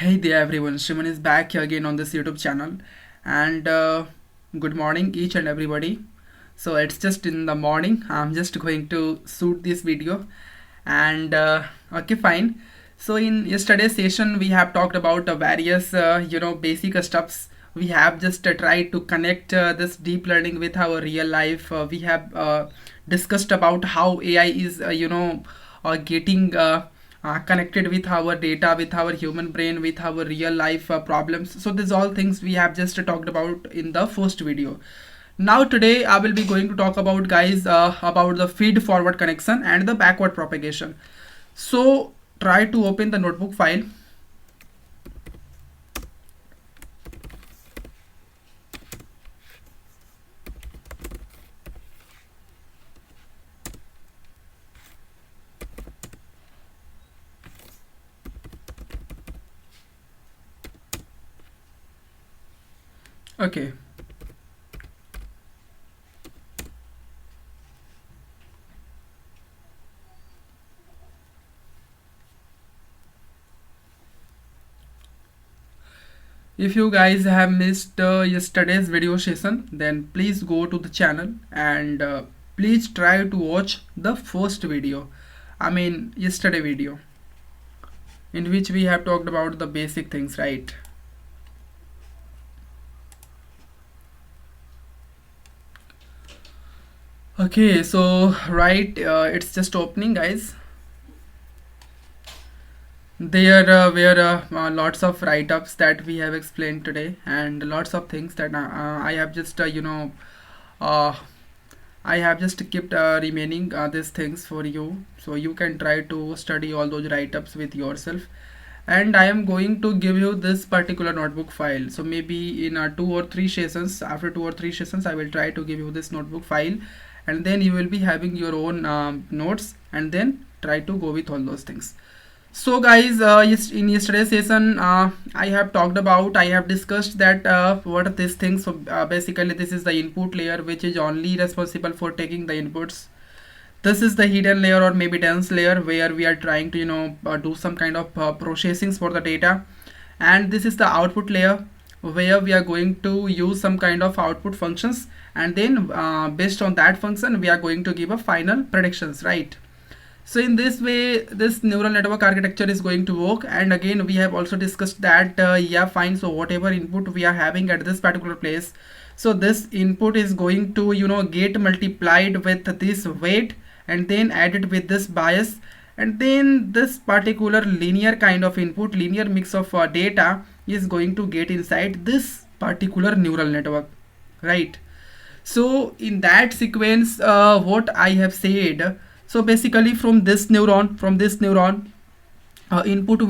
Hey there everyone, Shriman is back here again on this YouTube channel and good morning each and everybody. So it's just in the morning, I'm just going to shoot this video and okay fine. So in yesterday's session we have talked about various basic stuffs. We have just tried to connect this deep learning with our real life. We have discussed about how AI is getting connected with our data, with our human brain, with our real life problems. So these all things we have just talked about in the first video. Now today I will be going to talk about guys about the feed forward connection and the backward propagation. So try to open the notebook file. Okay. If you guys have missed yesterday's video session, then please go to the channel and please try to watch the first video. I mean yesterday video in which we have talked about the basic things, right? Okay, so right, it's just opening, guys. There were lots of write-ups that we have explained today, and lots of things that I have just uh, I have just kept remaining these things for you, so you can try to study all those write-ups with yourself. And I am going to give you this particular notebook file. So maybe in two or three sessions, after 2 or 3 sessions, I will try to give you this notebook file, and then you will be having your own notes, and then try to go with all those things. So guys, in yesterday's session, I have discussed that what are these things. So basically this is the input layer, which is only responsible for taking the inputs. This is the hidden layer or maybe dense layer where we are trying to do some kind of processing for the data. And this is the output layer where we are going to use some kind of output functions, and then based on that function we are going to give a final predictions, right? So in this way this neural network architecture is going to work. And again we have also discussed that yeah fine, so whatever input we are having at this particular place, so this input is going to get multiplied with this weight and then added with this bias, and then this particular linear kind of input, linear mix of data is going to get inside this particular neural network, right? So in that sequence what I have said, so basically from this neuron input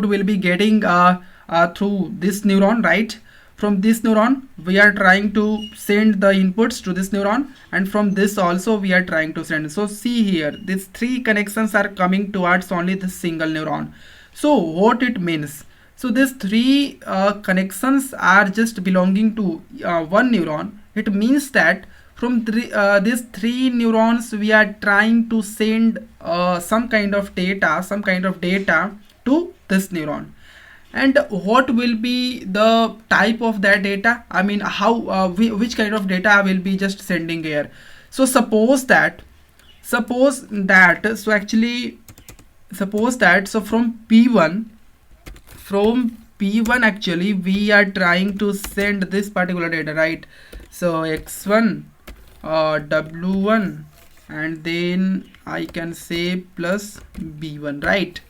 will be getting through this neuron, right? From this neuron we are trying to send the inputs to this neuron, and from this also we are trying to send. So see here, these three connections are coming towards only this single neuron. So what it means, so these three connections are just belonging to one neuron. It means that from these three neurons we are trying to send some kind of data to this neuron. And what will be the type of that data, I mean how which kind of data will be just sending here. So suppose that so from P1 actually we are trying to send this particular data, right? So x1 w1 and then I can say plus b1, right?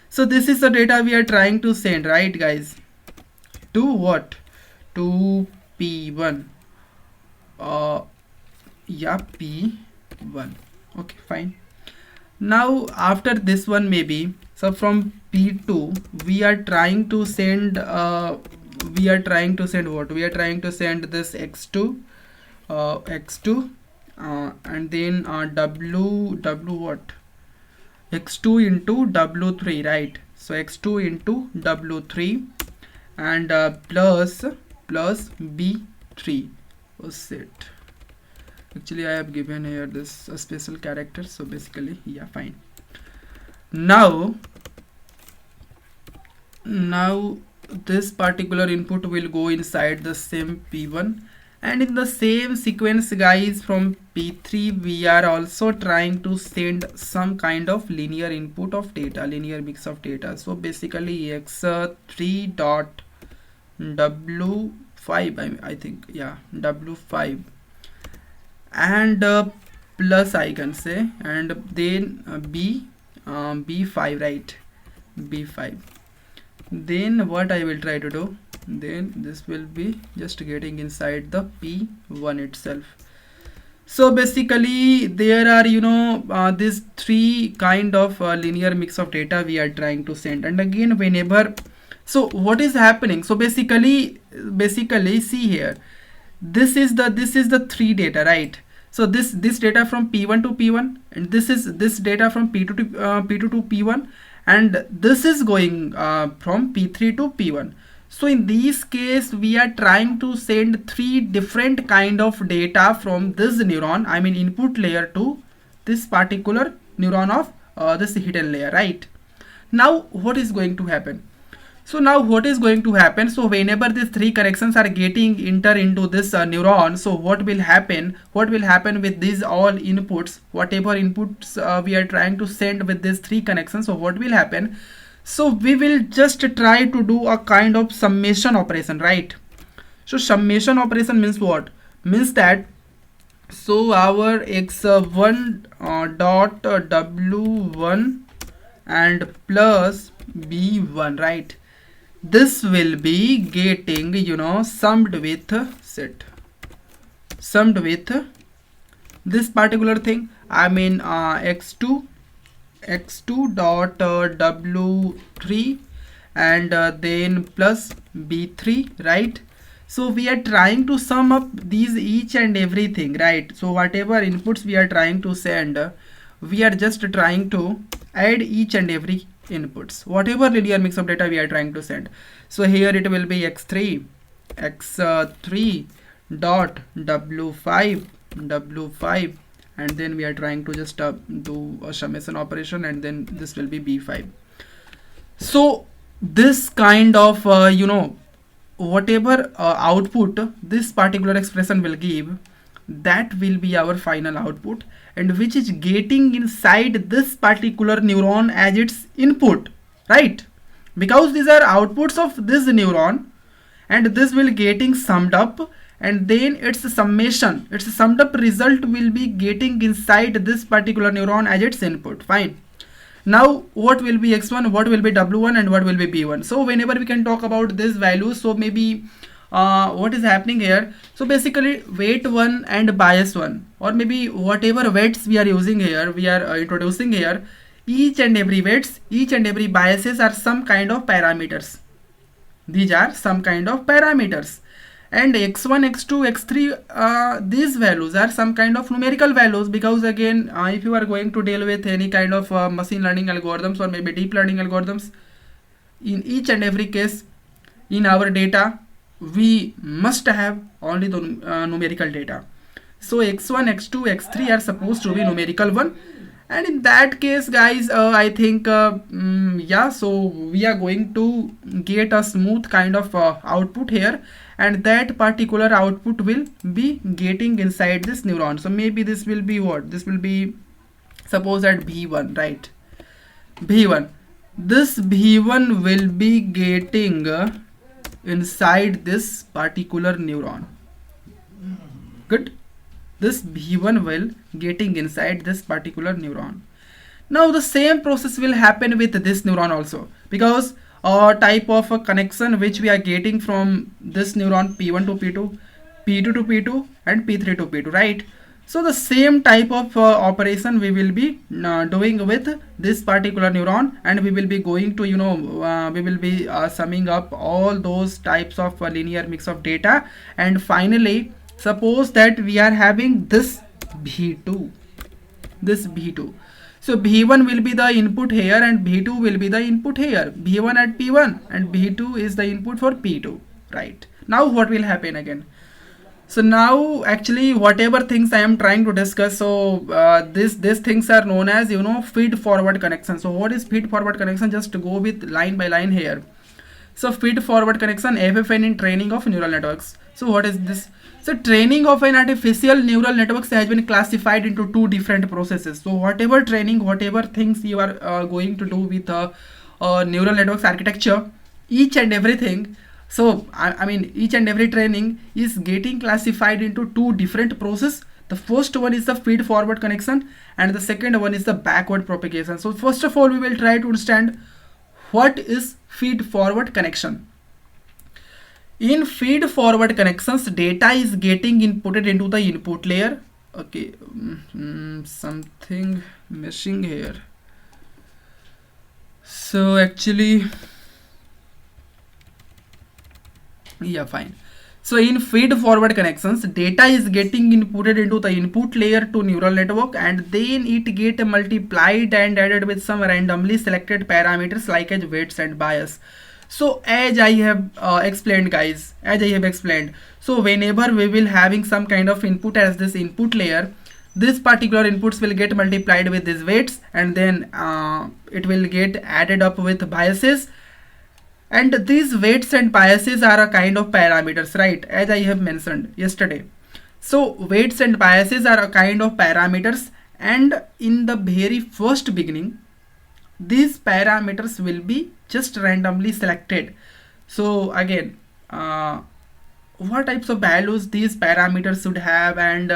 So this is the data we are trying to send, right guys? To what? To p1. Yeah, p1. Okay, fine. Now after this one maybe, so from p2 we are trying to send what? We are trying to send this x2 and then w what, x2 into w3, right? So x2 into w3 and plus b3. What's it? Actually I have given here this special character, so basically yeah fine. Now Now this particular input will go inside the same P1, and in the same sequence guys, from P3 we are also trying to send some kind of linear input of data, linear mix of data. So basically x3 dot w5, I think, yeah, w5, and plus I can say, and then b5, right, b5. Then what I will try to do, then this will be just getting inside the P1 itself. So basically there are these three kind of linear mix of data we are trying to send. And again, whenever, so what is happening, so basically see here, this is the three data, right? So this data from P1 to P1, and this data from P2 to P2 to P1, and this is going from P3 to P1. So in this case we are trying to send three different kind of data from this neuron, I mean input layer, to this particular neuron of this hidden layer, right? Now what is going to happen? So now what is going to happen, so whenever these three connections are getting enter into this neuron, so what will happen with these all inputs, whatever inputs we are trying to send with these three connections, so what will happen, so we will just try to do a kind of summation operation, right? So summation operation means what? Means that, so our x1 dot w1 and plus b1, right? This will be getting summed with this particular thing, I mean x2 dot w3 and then plus b3, right? So we are trying to sum up these each and everything, right? So whatever inputs we are trying to send, we are just trying to add each and every inputs, whatever linear mix of data we are trying to send. So here it will be x3 dot w5, and then we are trying to just do a summation operation, and then this will be b5. So this kind of whatever output this particular expression will give, that will be our final output, and which is getting inside this particular neuron as its input, right? Because these are outputs of this neuron, and this will getting summed up, and then its summation, its summed up result will be getting inside this particular neuron as its input. Fine. Now what will be x1, what will be w1, and what will be b1? So whenever we can talk about this value, so maybe what is happening here, so basically weight 1 and bias 1, or maybe whatever weights we are using here, we are introducing here, each and every weights, each and every biases are some kind of parameters. These are some kind of parameters, and x1, x2, x3, these values are some kind of numerical values, because again if you are going to deal with any kind of machine learning algorithms or maybe deep learning algorithms, in each and every case in our data we must have only the numerical data. So x1, x2, x3 are supposed to be numerical one, and in that case guys, I think yeah, so we are going to get a smooth kind of output here, and that particular output will be getting inside this neuron. So maybe this will be what, this will be, suppose at b1, right? b1, this b1 will be getting inside this particular neuron. Good. This b1 will getting inside this particular neuron. Now the same process will happen with this neuron also, because a type of a connection which we are getting from this neuron p1 to p2, p2 to p2, and p3 to p2, right? So the same type of operation we will be doing with this particular neuron, and we will be going to we will be summing up all those types of linear mix of data, and finally suppose that we are having this b2, this b2. So b1 will be the input here, and b2 will be the input here, b1 at p1, and b2 is the input for p2, right? Now what will happen again? So now actually whatever things I am trying to discuss, so these things are known as feed forward connection. So what is feed forward connection? Just to go with line by line here. So feed forward connection, FFN, in training of neural networks. So what is this? So training of an artificial neural networks has been classified into two different processes. So whatever training, whatever things you are going to do with neural networks architecture, each and everything, so I mean each and every training is getting classified into two different process. The first one is the feed forward connection and the second one is the backward propagation. So first of all we will try to understand what is feed forward connection. In feed forward connections, data is getting inputted into the input layer. Okay, something missing here. So actually, yeah, fine. So in feed forward connections, data is getting inputted into the input layer to neural network, and then it get multiplied and added with some randomly selected parameters like as weights and bias. So as I have explained guys, as I have explained, so whenever we will having some kind of input as this input layer, this particular inputs will get multiplied with these weights, and then it will get added up with biases, and these weights and biases are a kind of parameters, right, as I have mentioned yesterday. So weights and biases are a kind of parameters, and in the very first beginning these parameters will be just randomly selected. So again, what types of values these parameters should have, and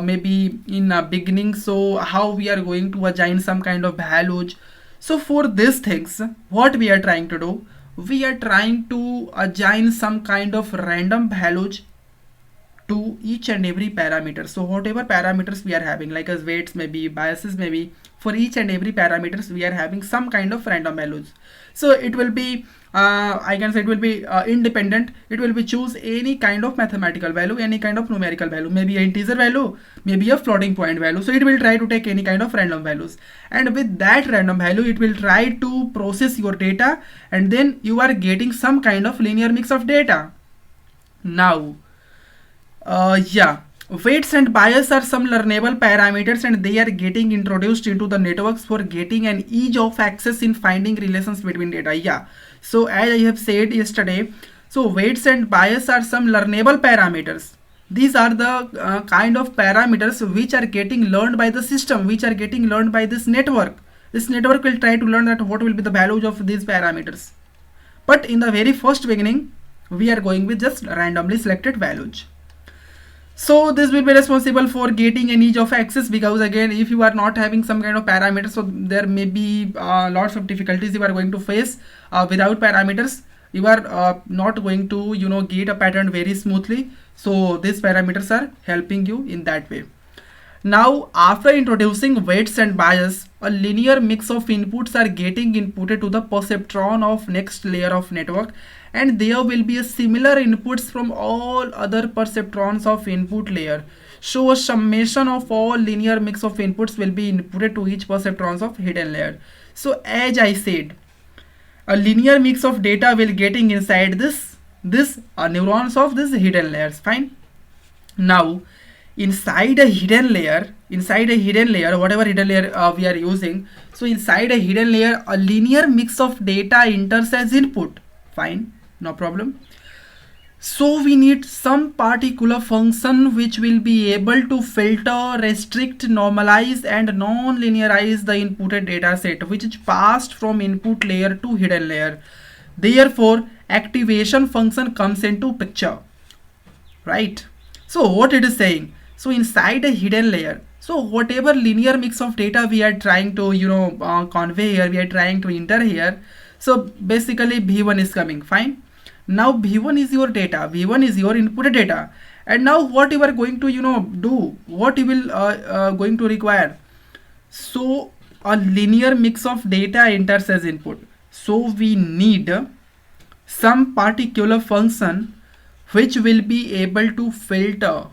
maybe in beginning, so how we are going to assign some kind of values. So for these things, what we are trying to do, we are trying to assign some kind of random values to each and every parameter. So whatever parameters we are having, like as weights, maybe biases, maybe for each and every parameters we are having some kind of random values. So it will be I can say it will be independent. It will be choose any kind of mathematical value, any kind of numerical value, maybe an integer value, maybe a floating point value. So it will try to take any kind of random values, and with that random value it will try to process your data, and then you are getting some kind of linear mix of data. Now yeah, weights and bias are some learnable parameters, and they are getting introduced into the networks for getting an ease of access in finding relations between data. Yeah, so as I have said yesterday, so weights and bias are some learnable parameters. These are the kind of parameters which are getting learned by the system, which are getting learned by this network. This network will try to learn that what will be the values of these parameters. But in the very first beginning, we are going with just randomly selected values. So this will be responsible for getting an ease of access, because again if you are not having some kind of parameters, so there may be lots of difficulties you are going to face. Without parameters you are not going to get a pattern very smoothly. So these parameters are helping you in that way. Now after introducing weights and bias, a linear mix of inputs are getting inputted to the perceptron of next layer of network, and there will be a similar inputs from all other perceptrons of input layer. So a summation of all linear mix of inputs will be inputted to each perceptrons of hidden layer. So as I said, a linear mix of data will getting inside this neurons of this hidden layers. Fine. Now inside a hidden layer, whatever hidden layer we are using, so inside a hidden layer a linear mix of data enters as input. Fine, no problem. So we need some particular function which will be able to filter, restrict, normalize and non-linearize the inputted data set which is passed from input layer to hidden layer. Therefore activation function comes into picture, right? So what it is saying, so inside a hidden layer, so whatever linear mix of data we are trying to convey here, we are trying to enter here. So basically v1 is coming. Fine. Now v1 is your data, v1 is your input data, and now what you are going to do, what you will going to require. So a linear mix of data enters as input, so we need some particular function which will be able to filter,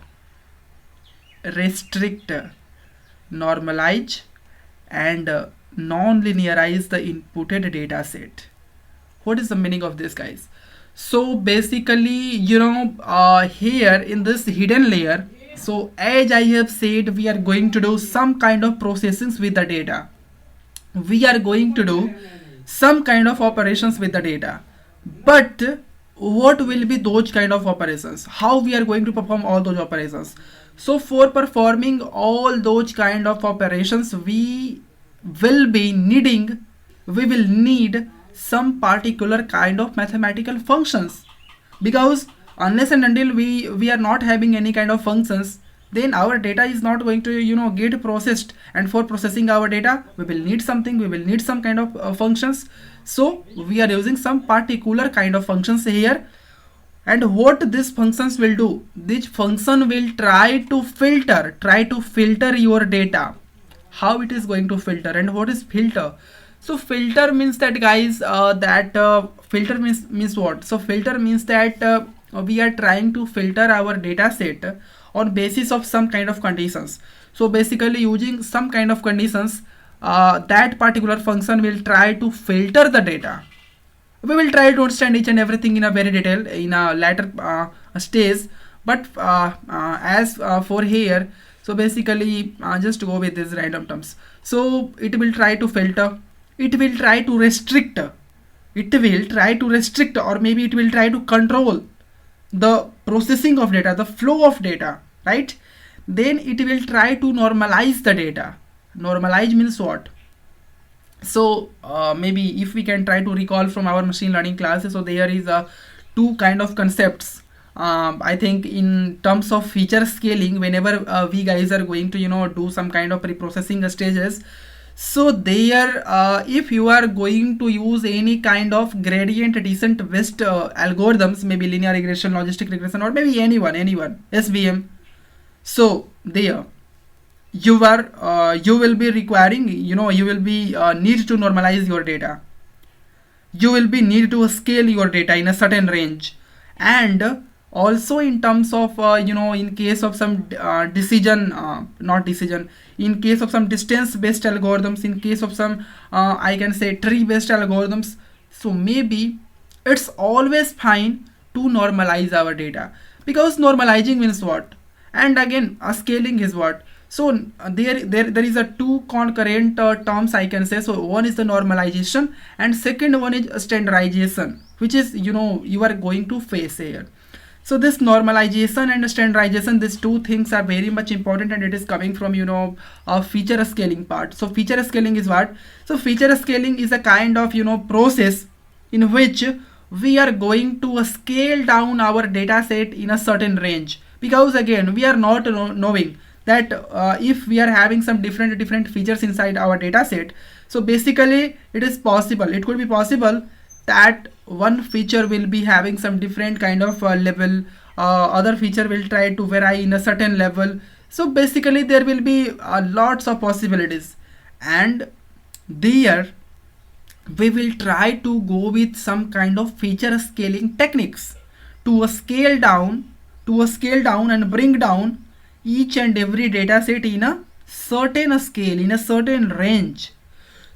restrict, normalize and non-linearize the inputted data set. What is the meaning of this, guys? So basically here in this hidden layer, so as I have said, we are going to do some kind of processings with the data, we are going to do some kind of operations with the data. But what will be those kind of operations, how we are going to perform all those operations? So for performing all those kind of operations, will be needing we will need some particular kind of mathematical functions, because unless and until we are not having any kind of functions, then our data is not going to get processed. And for processing our data, we will need something, we will need some kind of functions. So we are using some particular kind of functions here. And what these functions will do, this function will try to filter your data. How it is going to filter, and what is filter? So filter means that, guys, filter means what? So filter means that we are trying to filter our data set on basis of some kind of conditions. So basically using some kind of conditions, that particular function will try to filter the data. We will try to understand each and everything in a very detail in a later stage. But as for here, so basically just go with these random terms. So it will try to filter, it will try to restrict, or maybe it will try to control the processing of data, the flow of data, right? Then it will try to normalize the data. Normalize means what? So maybe if we can try to recall from our machine learning classes, so there is a two kind of concepts. I think in terms of feature scaling, whenever we guys are going to do some kind of pre-processing stages, so there if you are going to use any kind of gradient descent based algorithms, maybe linear regression, logistic regression, or maybe anyone SVM, so there you will be requiring, you will be need to normalize your data, you will be need to scale your data in a certain range. And also in terms of in case of some decision not decision in case of some distance based algorithms, in case of some I can say tree based algorithms, so maybe it's always fine to normalize our data, because normalizing means what? And again, scaling is what? So there is a two concurrent terms, I can say. So one is the normalization, and second one is standardization, which is you are going to face here. So this normalization and standardization, these two things are very much important, and it is coming from a feature scaling part. So feature scaling is what? So feature scaling is a kind of process in which we are going to scale down our data set in a certain range, because again we are not knowing that if we are having some different features inside our data set. So basically it could be possible that one feature will be having some different kind of level, other feature will try to vary in a certain level. So basically there will be lots of possibilities, and there we will try to go with some kind of feature scaling techniques to scale down and bring down each and every data set in a certain scale, in a certain range.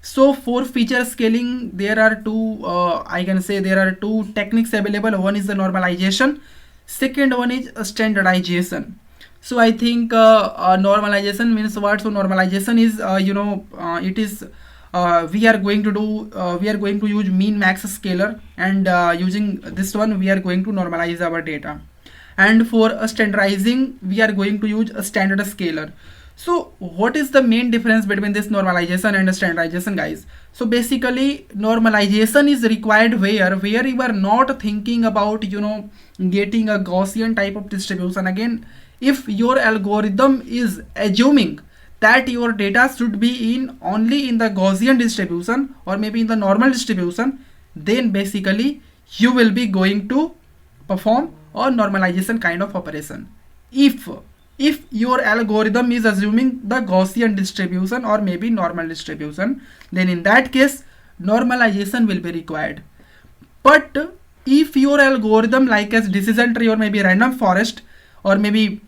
So for feature scaling, there are two I can say there are two techniques available. One is the normalization, second one is standardization. So I think normalization means what? So normalization is it is we are going to use mean max scaler, and using this one we are going to normalize our data. And for standardizing, we are going to use a standard scaler. So what is the main difference between this normalization and standardization, guys? So basically normalization is required where you are not thinking about getting a Gaussian type of distribution. Again, if your algorithm is assuming that your data should be in only in the Gaussian distribution or maybe in the normal distribution, then basically you will be going to perform a normalization kind of operation. If your algorithm is assuming the Gaussian distribution or maybe normal distribution, then in that case normalization will be required. But if your algorithm like as decision tree or maybe random forest or maybe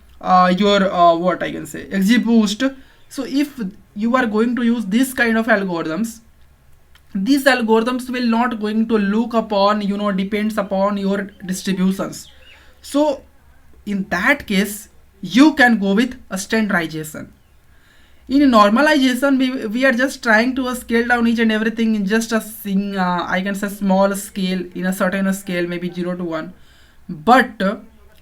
your what I can say XGBoost, so if you are going to use this kind of algorithms, these algorithms will not going to look upon depends upon your distributions. So in that case you can go with a standardization. In normalization, we are just trying to scale down each and everything in just a I can say small scale, in a certain scale, maybe 0 to 1. But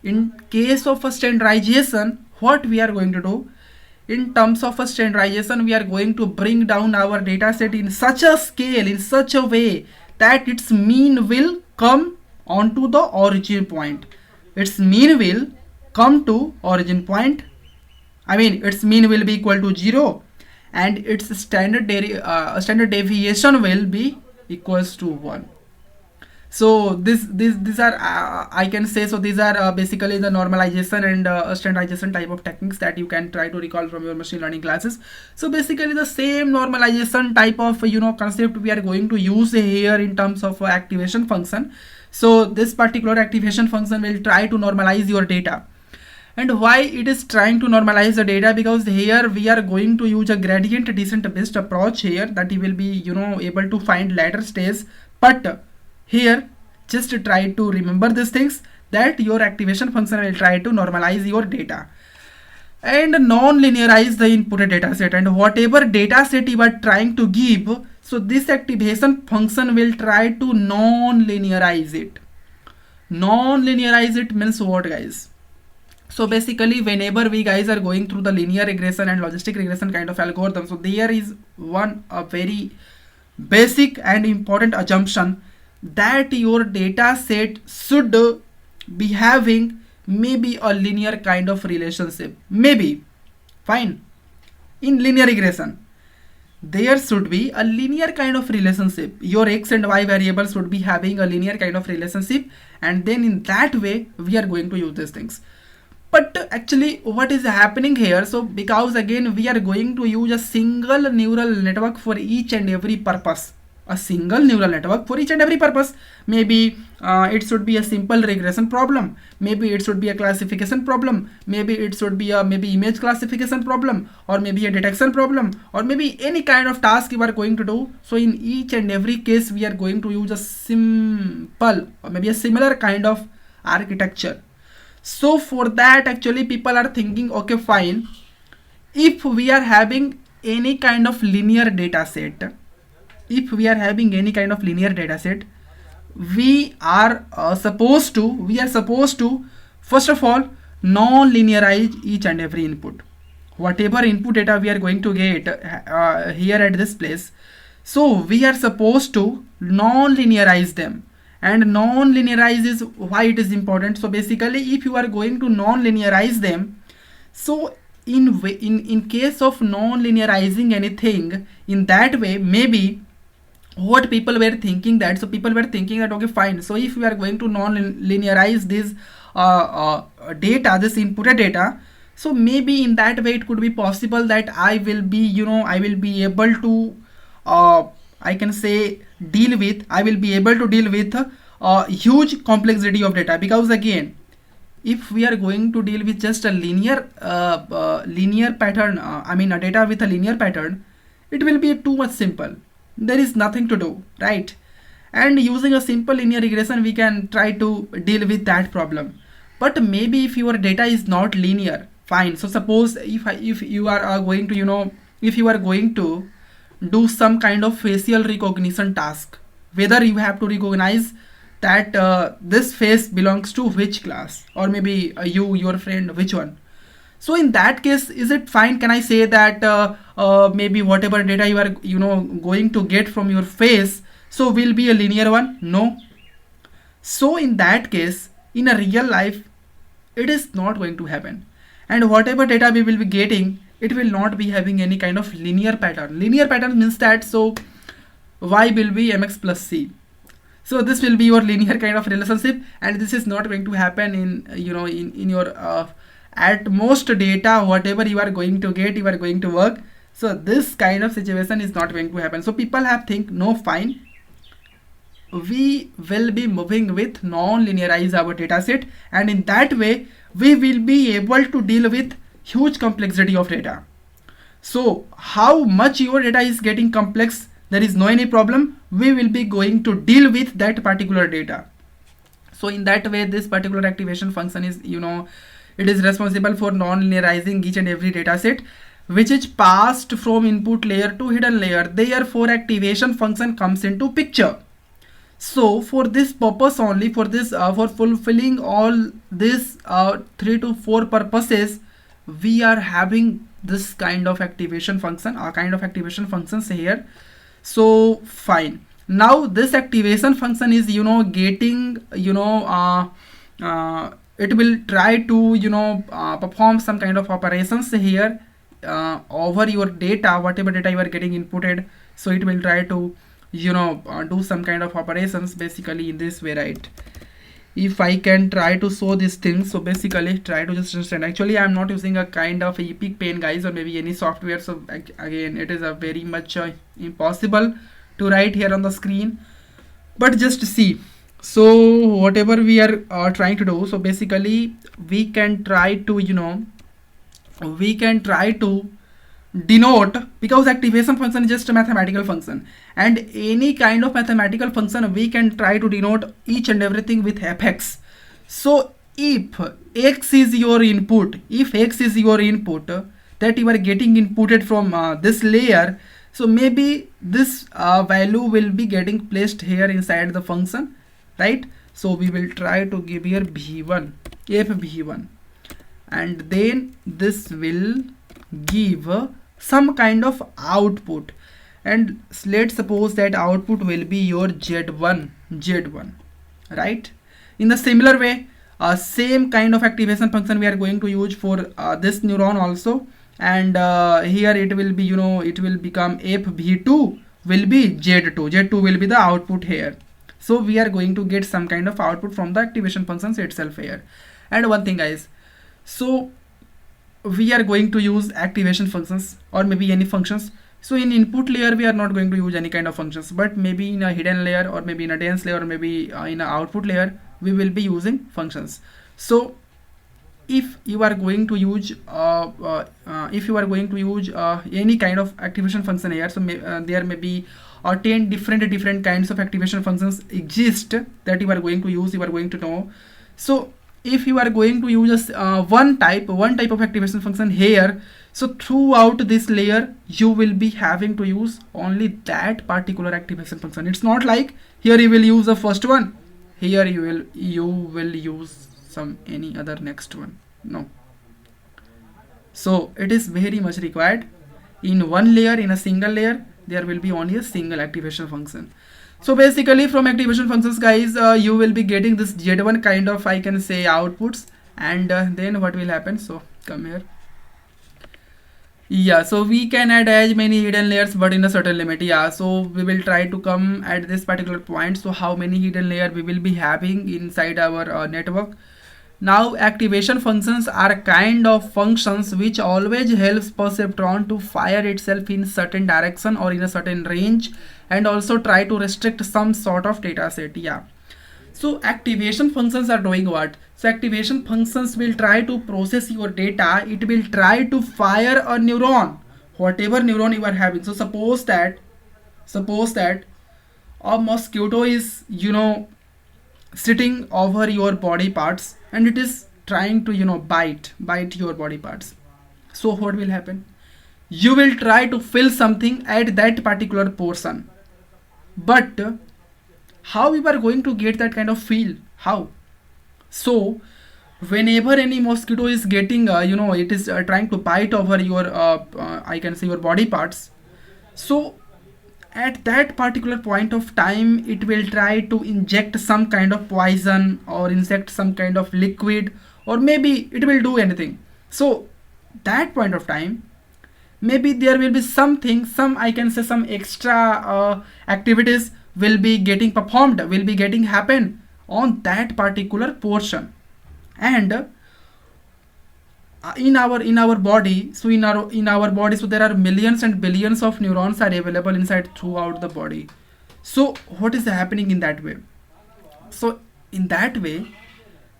in case of a standardization, what we are going to do, in terms of a standardization, we are going to bring down our data set in such a scale, in such a way that its mean will come onto the origin point. Its mean will come to origin point. I mean, its mean will be equal to 0, and its standard deviation will be equals to 1. So these are I can say, so these are basically the normalization and standardization type of techniques that you can try to recall from your machine learning classes. So basically the same normalization type of concept we are going to use here in terms of activation function. So this particular activation function will try to normalize your data. And why it is trying to normalize the data? Because here we are going to use a gradient descent based approach here, that you will be able to find later stage. But here just try to remember these things, that your activation function will try to normalize your data and non-linearize the input data set, and whatever data set you are trying to give, so this activation function will try to non-linearize it. Non-linearize it means what, guys? So basically whenever we guys are going through the linear regression and logistic regression kind of algorithm, so there is a very basic and important assumption that your data set should be having maybe a linear kind of relationship. Maybe, fine, in linear regression there should be a linear kind of relationship. Your x and y variables should be having a linear kind of relationship, and then in that way we are going to use these things. But actually what is happening here, so because again we are going to use a single neural network for each and every purpose, a single neural network for each and every purpose. Maybe it should be a simple regression problem, maybe it should be a classification problem, maybe it should be a image classification problem, or maybe a detection problem, or maybe any kind of task you are going to do. So in each and every case we are going to use a simple or maybe a similar kind of architecture. So for that actually people are thinking, okay fine, if we are having any kind of linear data set, we are supposed to first of all non-linearize each and every input, whatever input data we are going to get here at this place. So we are supposed to non-linearize them. And non-linearize is why it is important. So basically if you are going to non-linearize them, so in case of non-linearizing anything, in that way maybe what people were thinking that, so people were thinking that okay fine, so if we are going to non-linearize this data, this input data, so maybe in that way it could be possible that I will be able to I can say I will be able to deal with a huge complexity of data. Because again, if we are going to deal with just a linear pattern, a data with a linear pattern, it will be too much simple. There is nothing to do, right? And using a simple linear regression, we can try to deal with that problem. But maybe if your data is not linear, fine. So suppose if you are going to if you are going to do some kind of facial recognition task, whether you have to recognize that this face belongs to which class, or maybe your friend, which one. So in that case, is it fine? Can I say that maybe whatever data you are going to get from your face, so will be a linear one? No. So in that case, in a real life, it is not going to happen. And whatever data we will be getting, it will not be having any kind of linear pattern. Linear pattern means that so y will be mx plus c. So this will be your linear kind of relationship, and this is not going to happen in in your at most data, whatever you are going to get, you are going to work. So this kind of situation is not going to happen. So people have think, no fine, we will be moving with non-linearize our data set, and in that way we will be able to deal with huge complexity of data. So how much your data is getting complex, there is no any problem, we will be going to deal with that particular data. So in that way this particular activation function is it is responsible for non-linearizing each and every data set. which is passed from input layer to hidden layer. Therefore activation function comes into picture. So for this purpose only, for this for fulfilling all this 3 to 4 purposes, we are having this kind of activation function, kind of activation functions here. So fine, now this activation function is getting it will try to perform some kind of operations here over your data, whatever data you are getting inputted. So it will try to do some kind of operations basically in this way, right? If I can try to show these things, so basically try to just understand. Actually I'm not using a kind of Epic Pen, guys, or maybe any software, so again it is a very much impossible to write here on the screen, but just see. So whatever we are trying to do, so basically we can try to denote, because activation function is just a mathematical function, and any kind of mathematical function we can try to denote each and everything with fx. So if x is your input, that you are getting inputted from this layer, so maybe this value will be getting placed here inside the function, right? So we will try to give here v1, f v1, and then this will give some kind of output, and let's suppose that output will be your z1, right? In the similar way, same kind of activation function we are going to use for this neuron also, and here it will be it will become fv2 will be z2 will be the output here. So we are going to get some kind of output from the activation functions itself here. And one thing, guys, so we are going to use activation functions or maybe any functions. So in input layer we are not going to use any kind of functions, but maybe in a hidden layer or maybe in a dense layer or maybe in a output layer we will be using functions. So if you are going to use any kind of activation function here, so there may be 10 different kinds of activation functions exist that you are going to use, you are going to know. So if you are going to use one type of activation function here, so throughout this layer you will be having to use only that particular activation function. It's not like here you will use the first one, here you will use some any other next one. No. So it is very much required in one layer, in a single layer there will be only a single activation function. So basically from activation functions, guys, you will be getting this z1 kind of, I can say, outputs, and then what will happen? So come here. Yeah, so we can add as many hidden layers but in a certain limit. Yeah, so we will try to come at this particular point. So how many hidden layer we will be having inside our network? Now activation functions are a kind of functions which always helps perceptron to fire itself in certain direction or in a certain range, and also try to restrict some sort of data set. Yeah, so activation functions are doing what? So activation functions will try to process your data, it will try to fire a neuron, whatever neuron you are having. So suppose that a mosquito is sitting over your body parts and it is trying to bite your body parts. So what will happen? You will try to fill something at that particular portion, but how we are going to get that kind of feel? How? So whenever any mosquito is getting it is trying to bite over your I can say your body parts, so at that particular point of time it will try to inject some kind of poison or inject some kind of liquid, or maybe it will do anything. So that point of time maybe there will be something, some I can say some extra activities will be getting performed, will be getting happen on that particular portion. And in our body, so in our body, so there are millions and billions of neurons are available inside throughout the body. So what is happening in that way? So in that way,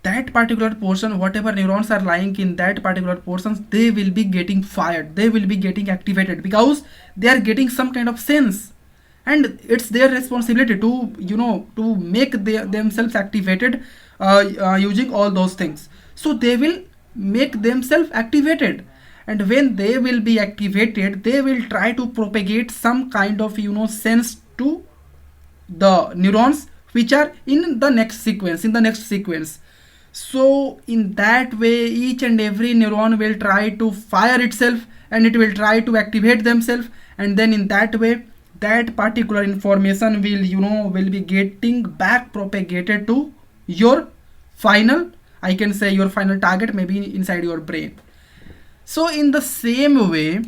that particular portion, whatever neurons are lying in that particular portions, they will be getting fired, they will be getting activated, because they are getting some kind of sense, and it's their responsibility to to make themselves activated using all those things. So they will make themselves activated, and when they will be activated, they will try to propagate some kind of sense to the neurons which are in the next sequence. So in that way, each and every neuron will try to fire itself, and it will try to activate themselves, and then in that way, that particular information will be getting back propagated to your final, I can say, your final target, maybe inside your brain. So in the same way,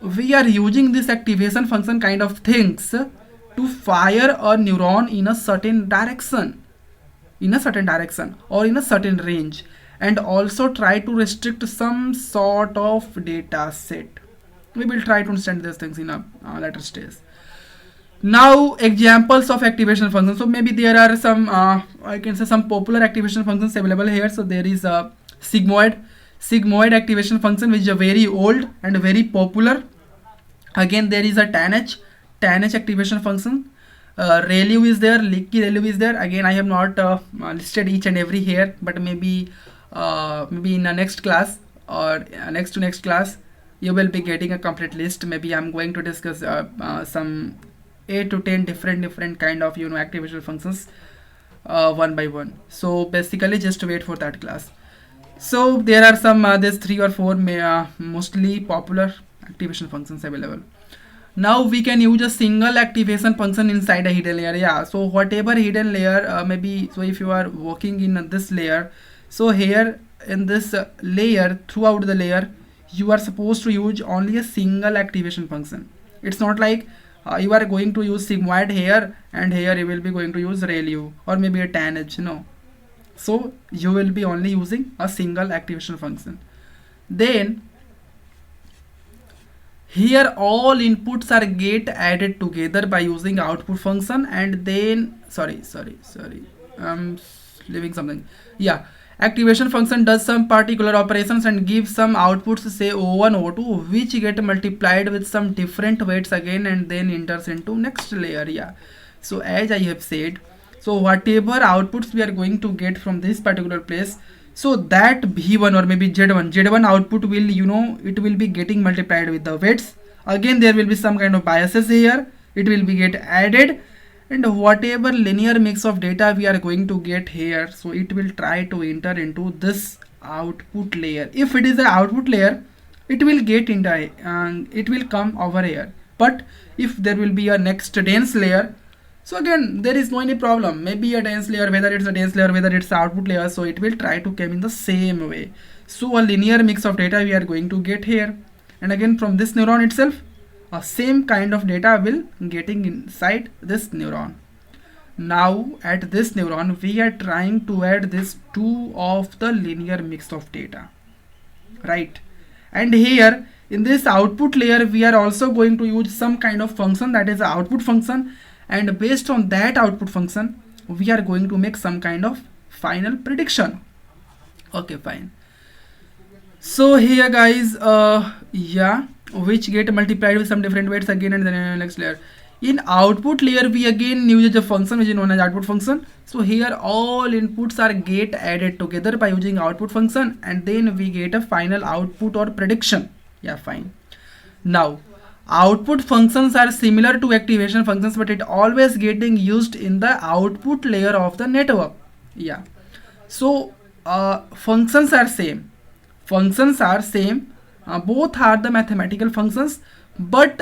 we are using this activation function kind of things to fire a neuron in a certain direction or in a certain range, and also try to restrict some sort of data set. We will try to understand these things in a later stage. Now examples of activation functions. So maybe there are some I can say some popular activation functions available here. So there is a sigmoid activation function, which is a very old and very popular. Again there is a tanh activation function. ReLU is there, Leaky ReLU is there. Again I have not listed each and every here, but maybe in the next class or next to next class you will be getting a complete list. Maybe I'm going to discuss some 8 to 10 different kind of activation functions one by one. So basically just wait for that class. So there are some there's 3 or 4 mostly popular activation functions available. Now we can use a single activation function inside a hidden layer. Yeah, so whatever hidden layer, maybe, so if you are working in this layer, so here in this layer, throughout the layer, you are supposed to use only a single activation function. It's not like you are going to use sigmoid here, and here you will be going to use ReLU or maybe a tanh. No, so you will be only using a single activation function. Then here all inputs are get added together by using output function, and then sorry, I'm leaving something. Yeah, activation function does some particular operations and gives some outputs, say O1 O2, which get multiplied with some different weights again and then enters into next layer. Yeah, so as I have said, so whatever outputs we are going to get from this particular place, so that V1 or maybe Z1 output will it will be getting multiplied with the weights. Again there will be some kind of biases here, it will be get added, and whatever linear mix of data we are going to get here, so it will try to enter into this output layer. If it is an output layer, it will get into it will come over here. But if there will be a next dense layer, so again there is no any problem. Maybe a dense layer, whether it's a dense layer, whether it's output layer, so it will try to come in the same way. So a linear mix of data we are going to get here, and again from this neuron itself, a same kind of data will getting inside this neuron. Now at this neuron we are trying to add this 2 of the linear mix of data, right? And here in this output layer we are also going to use some kind of function, that is the output function, and based on that output function we are going to make some kind of final prediction. Okay, fine. So here guys, yeah, which get multiplied with some different weights again and then next layer. In output layer we again use a function which is known as output function. So here all inputs are get added together by using output function, and then we get a final output or prediction. Yeah, fine. Now output functions are similar to activation functions, but it always getting used in the output layer of the network. Yeah, so functions are same, both are the mathematical functions, but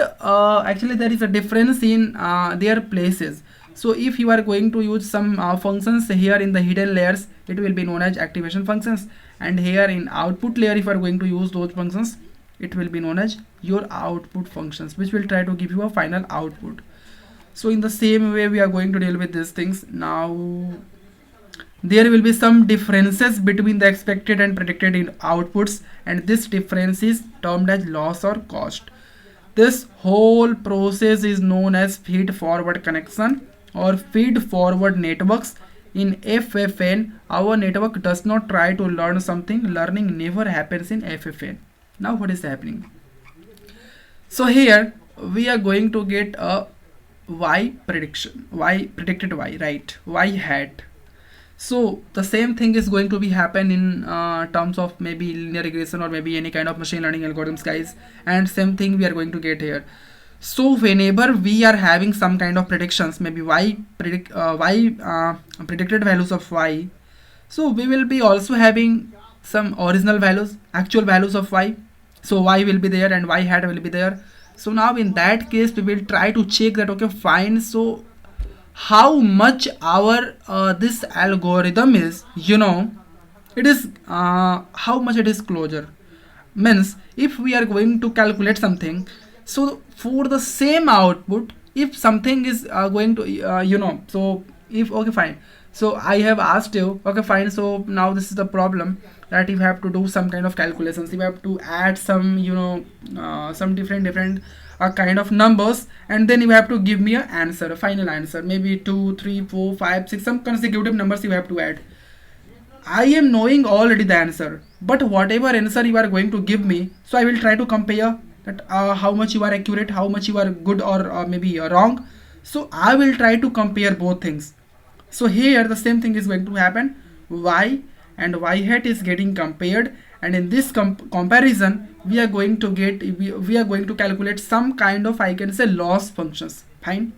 actually there is a difference in their places. So if you are going to use some functions here in the hidden layers, it will be known as activation functions, and here in output layer if you are going to use those functions, it will be known as your output functions, which will try to give you a final output. So in the same way we are going to deal with these things. Now there will be some differences between the expected and predicted in outputs, and this difference is termed as loss or cost. This whole process is known as feed forward connection or feed forward networks. In FFN, our network does not try to learn something. Learning never happens in FFN. Now what is happening? So here we are going to get a y prediction, y predicted y, right? Y hat. So the same thing is going to be happen in terms of maybe linear regression or maybe any kind of machine learning algorithms, guys. And same thing we are going to get here. So whenever we are having some kind of predictions, maybe predicted values of y, so we will be also having some original values, actual values of y. So y will be there and y hat will be there. So now in that case we will try to check that, okay fine, so how much our this algorithm is, it is how much it is closer. Means if we are going to calculate something, so for the same output, if something is going to so if, okay fine, so I have asked you, okay fine, so now this is the problem, that you have to do some kind of calculations, you have to add some some different kind of numbers, and then you have to give me a answer, a final answer, maybe 2 3 4 5 6, some consecutive numbers you have to add. I am knowing already the answer, but whatever answer you are going to give me, so I will try to compare that how much you are accurate, how much you are good, or maybe wrong. So I will try to compare both things. So here the same thing is going to happen. Y and y hat is getting compared, and in this comparison we are going to get, we are going to calculate some kind of, I can say, loss functions. Fine.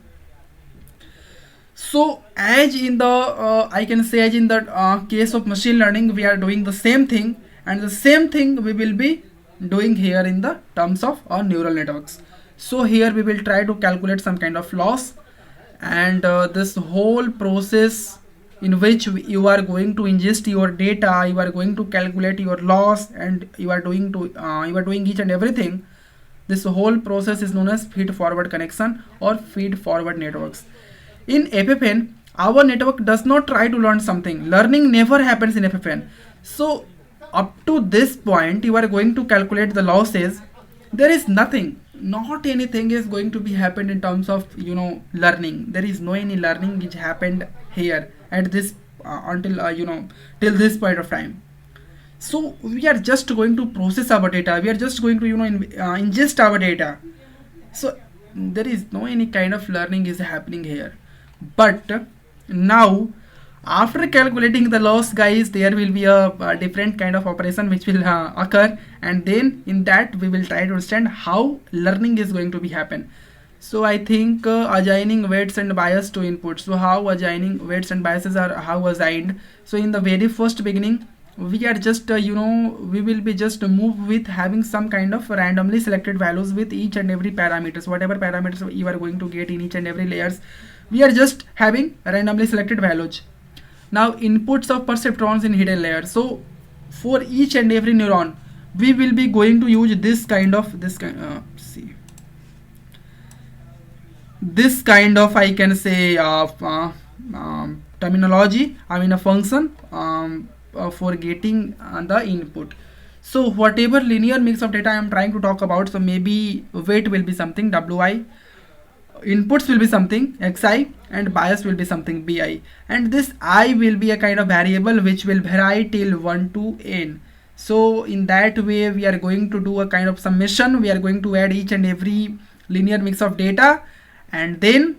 So as in the I can say, as in the case of machine learning, we are doing the same thing, and the same thing we will be doing here in the terms of neural networks. So here we will try to calculate some kind of loss, and this whole process in which you are going to ingest your data, you are going to calculate your loss, and you are doing each and everything. This whole process is known as feed forward connection or feed forward networks. In FFN, our network does not try to learn something. Learning never happens in FFN. So up to this point, you are going to calculate the losses. There is nothing, not anything is going to be happened in terms of learning. There is no any learning which happened here at this until till this point of time. So we are just going to process our data, we are just going to ingest our data. So there is no any kind of learning is happening here. But now after calculating the loss, guys, there will be a different kind of operation which will occur, and then in that we will try to understand how learning is going to be happen. So I think assigning weights and bias to input. So how assigning weights and biases are how assigned. So in the very first beginning, we are just we will be just move with having some kind of randomly selected values with each and every parameters, whatever parameters you are going to get in each and every layers, we are just having randomly selected values. Now inputs of perceptrons in hidden layer. So for each and every neuron, we will be going to use this kind of I can say terminology, I mean a function for getting the input. So whatever linear mix of data I am trying to talk about, so maybe weight will be something wi, inputs will be something xi, and bias will be something bi, and this I will be a kind of variable which will vary till 1 to n. So in that way we are going to do a kind of summation, we are going to add each and every linear mix of data, and then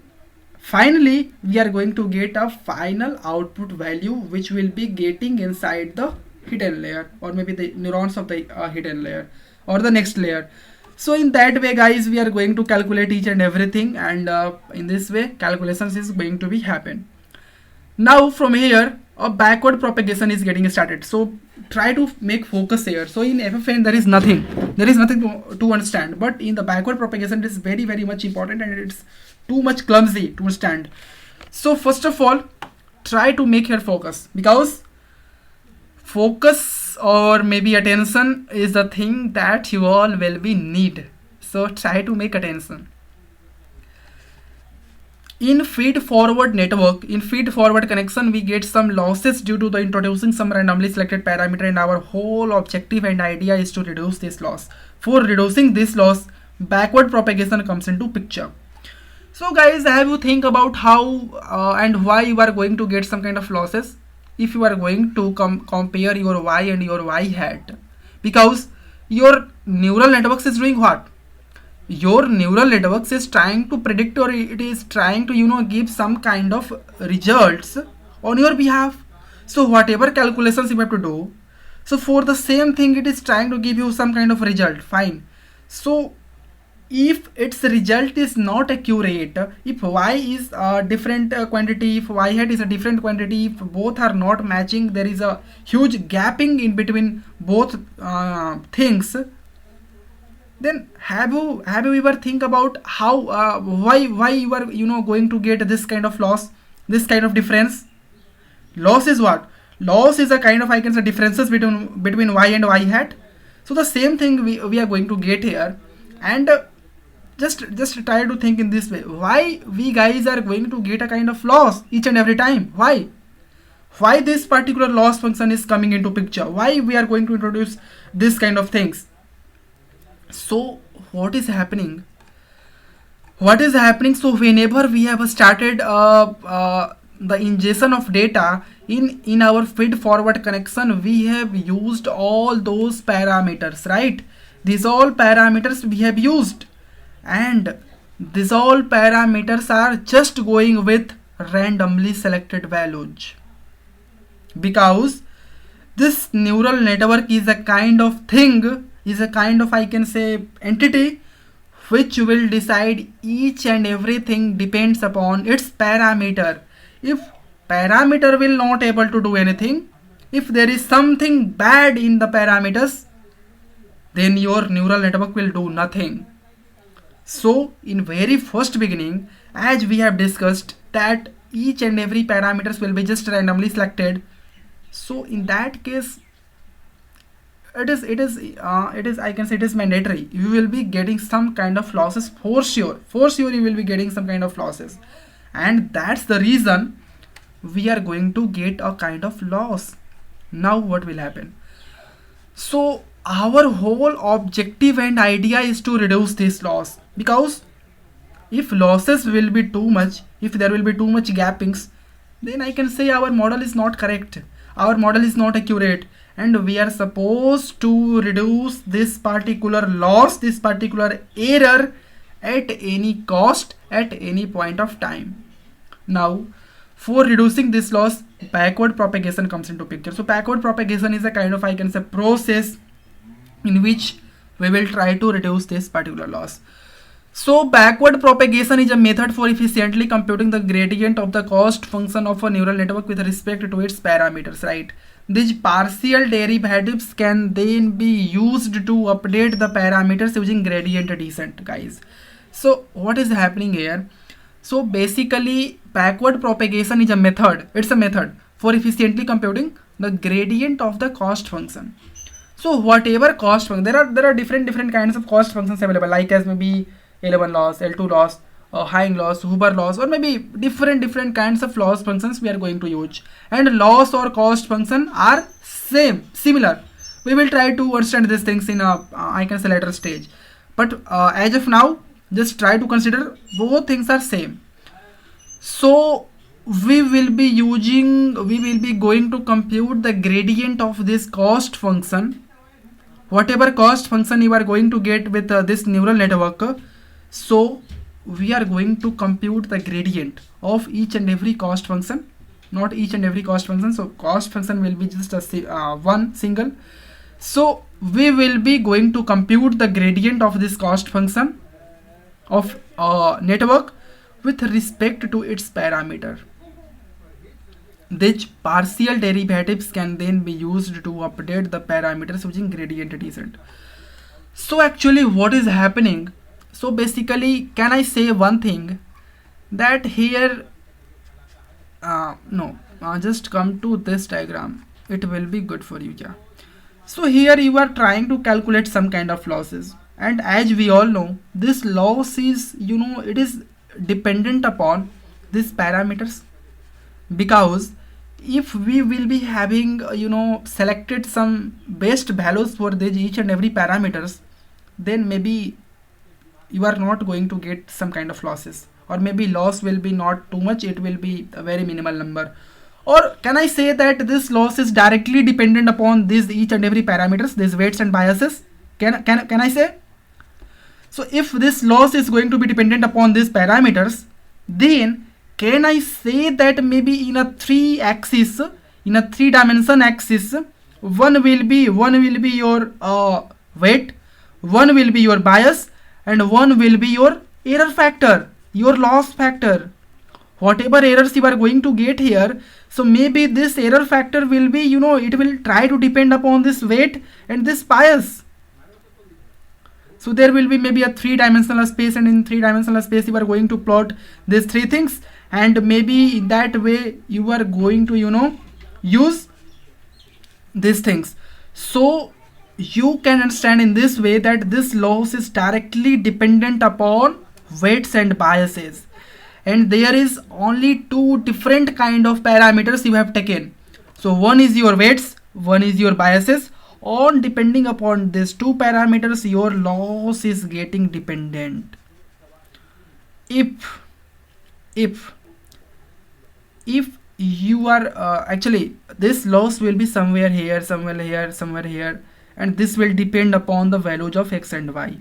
finally we are going to get a final output value which will be getting inside the hidden layer, or maybe the neurons of the hidden layer or the next layer. So in that way, guys, we are going to calculate each and everything, and in this way calculations is going to be happen. Now from here a backward propagation is getting started. So try to make focus here. So in FFN there is nothing to understand, but in the backward propagation it is very much important, and it's too much clumsy to understand. So first of all, try to make your focus, because focus or maybe attention is the thing that you all will be need. So try to make attention. In feed forward network, in feed forward connection, we get some losses due to the introducing some randomly selected parameter, and our whole objective and idea is to reduce this loss. For reducing this loss, backward propagation comes into picture. So guys, have you think about how and why you are going to get some kind of losses if you are going to compare your y and your y hat? Because your neural networks is doing what? Your neural networks is trying to predict, or it is trying to give some kind of results on your behalf. So whatever calculations you have to do, so for the same thing it is trying to give you some kind of result, fine. So if its result is not accurate, if y is a different quantity, if y hat is a different quantity, if both are not matching, there is a huge gapping in between both things, then have you ever think about how why you are going to get this kind of loss, this kind of difference? Loss is what? Loss is a kind of, I can say, differences between y and y hat. So the same thing we are going to get here. And just try to think in this way, why we guys are going to get a kind of loss each and every time? Why this particular loss function is coming into picture? Why we are going to introduce this kind of things? So what is happening? So whenever we have started the ingestion of data in our feed forward connection, we have used all those parameters, right? These all parameters we have used, and these all parameters are just going with randomly selected values, because this neural network is a kind of thing, is a kind of, I can say, entity which will decide each and everything depends upon its parameter. If parameter will not able to do anything, if there is something bad in the parameters, then your neural network will do nothing. So in very first beginning, as we have discussed, that each and every parameters will be just randomly selected. So in that case, it is I can say it is mandatory, you will be getting some kind of losses for sure. You will be getting some kind of losses, and that's the reason we are going to get a kind of loss. Now what will happen? So our whole objective and idea is to reduce this loss, because if losses will be too much, if there will be too much gappings, then I can say our model is not correct, our model is not accurate, and we are supposed to reduce this particular loss, this particular error at any cost, at any point of time. Now for reducing this loss, backward propagation comes into picture. So backward propagation is a kind of, I can say, process in which we will try to reduce this particular loss. So backward propagation is a method for efficiently computing the gradient of the cost function of a neural network with respect to its parameters, right? These partial derivatives can then be used to update the parameters using gradient descent, guys. So what is happening here? So basically backward propagation is a method, it's a method for efficiently computing the gradient of the cost function. So whatever cost function, there are different kinds of cost functions available, like as maybe L1 loss, L2 loss, Haing loss, Huber loss, or maybe different kinds of loss functions we are going to use. And loss or cost function are similar. We will try to understand these things in a I can say later stage. But as of now, just try to consider both things are same. So we will be going to compute the gradient of this cost function, whatever cost function you are going to get with this neural network. So we are going to compute the gradient of each and every cost function, not each and every cost function. So cost function will be just a one single. So we will be going to compute the gradient of this cost function of network with respect to its parameter. These partial derivatives can then be used to update the parameters using gradient descent. So actually what is happening? So basically, can I say one thing, that here just come to this diagram, it will be good for you. Yeah. So here you are trying to calculate some kind of losses, and as we all know, this loss is, it is dependent upon these parameters, because if we will be having selected some best values for these each and every parameters, then maybe you are not going to get some kind of losses, or maybe loss will be not too much, it will be a very minimal number. Or can I say that this loss is directly dependent upon these each and every parameters, these weights and biases? Can I say? So if this loss is going to be dependent upon these parameters, then can I say that maybe in a 3 axis in a three dimension axis, one will be your weight, one will be your bias, and one will be your error factor, your loss factor. Whatever errors you are going to get here, so maybe this error factor will be, it will try to depend upon this weight and this bias. So there will be maybe a three-dimensional space, and in three-dimensional space you are going to plot these three things, and maybe in that way you are going to use these things. So you can understand in this way that this loss is directly dependent upon weights and biases, and there is only two different kind of parameters you have taken. So one is your weights, one is your biases. On depending upon these two parameters, your loss is getting dependent. If you are actually, this loss will be somewhere here, somewhere here, somewhere here, and this will depend upon the values of x and y.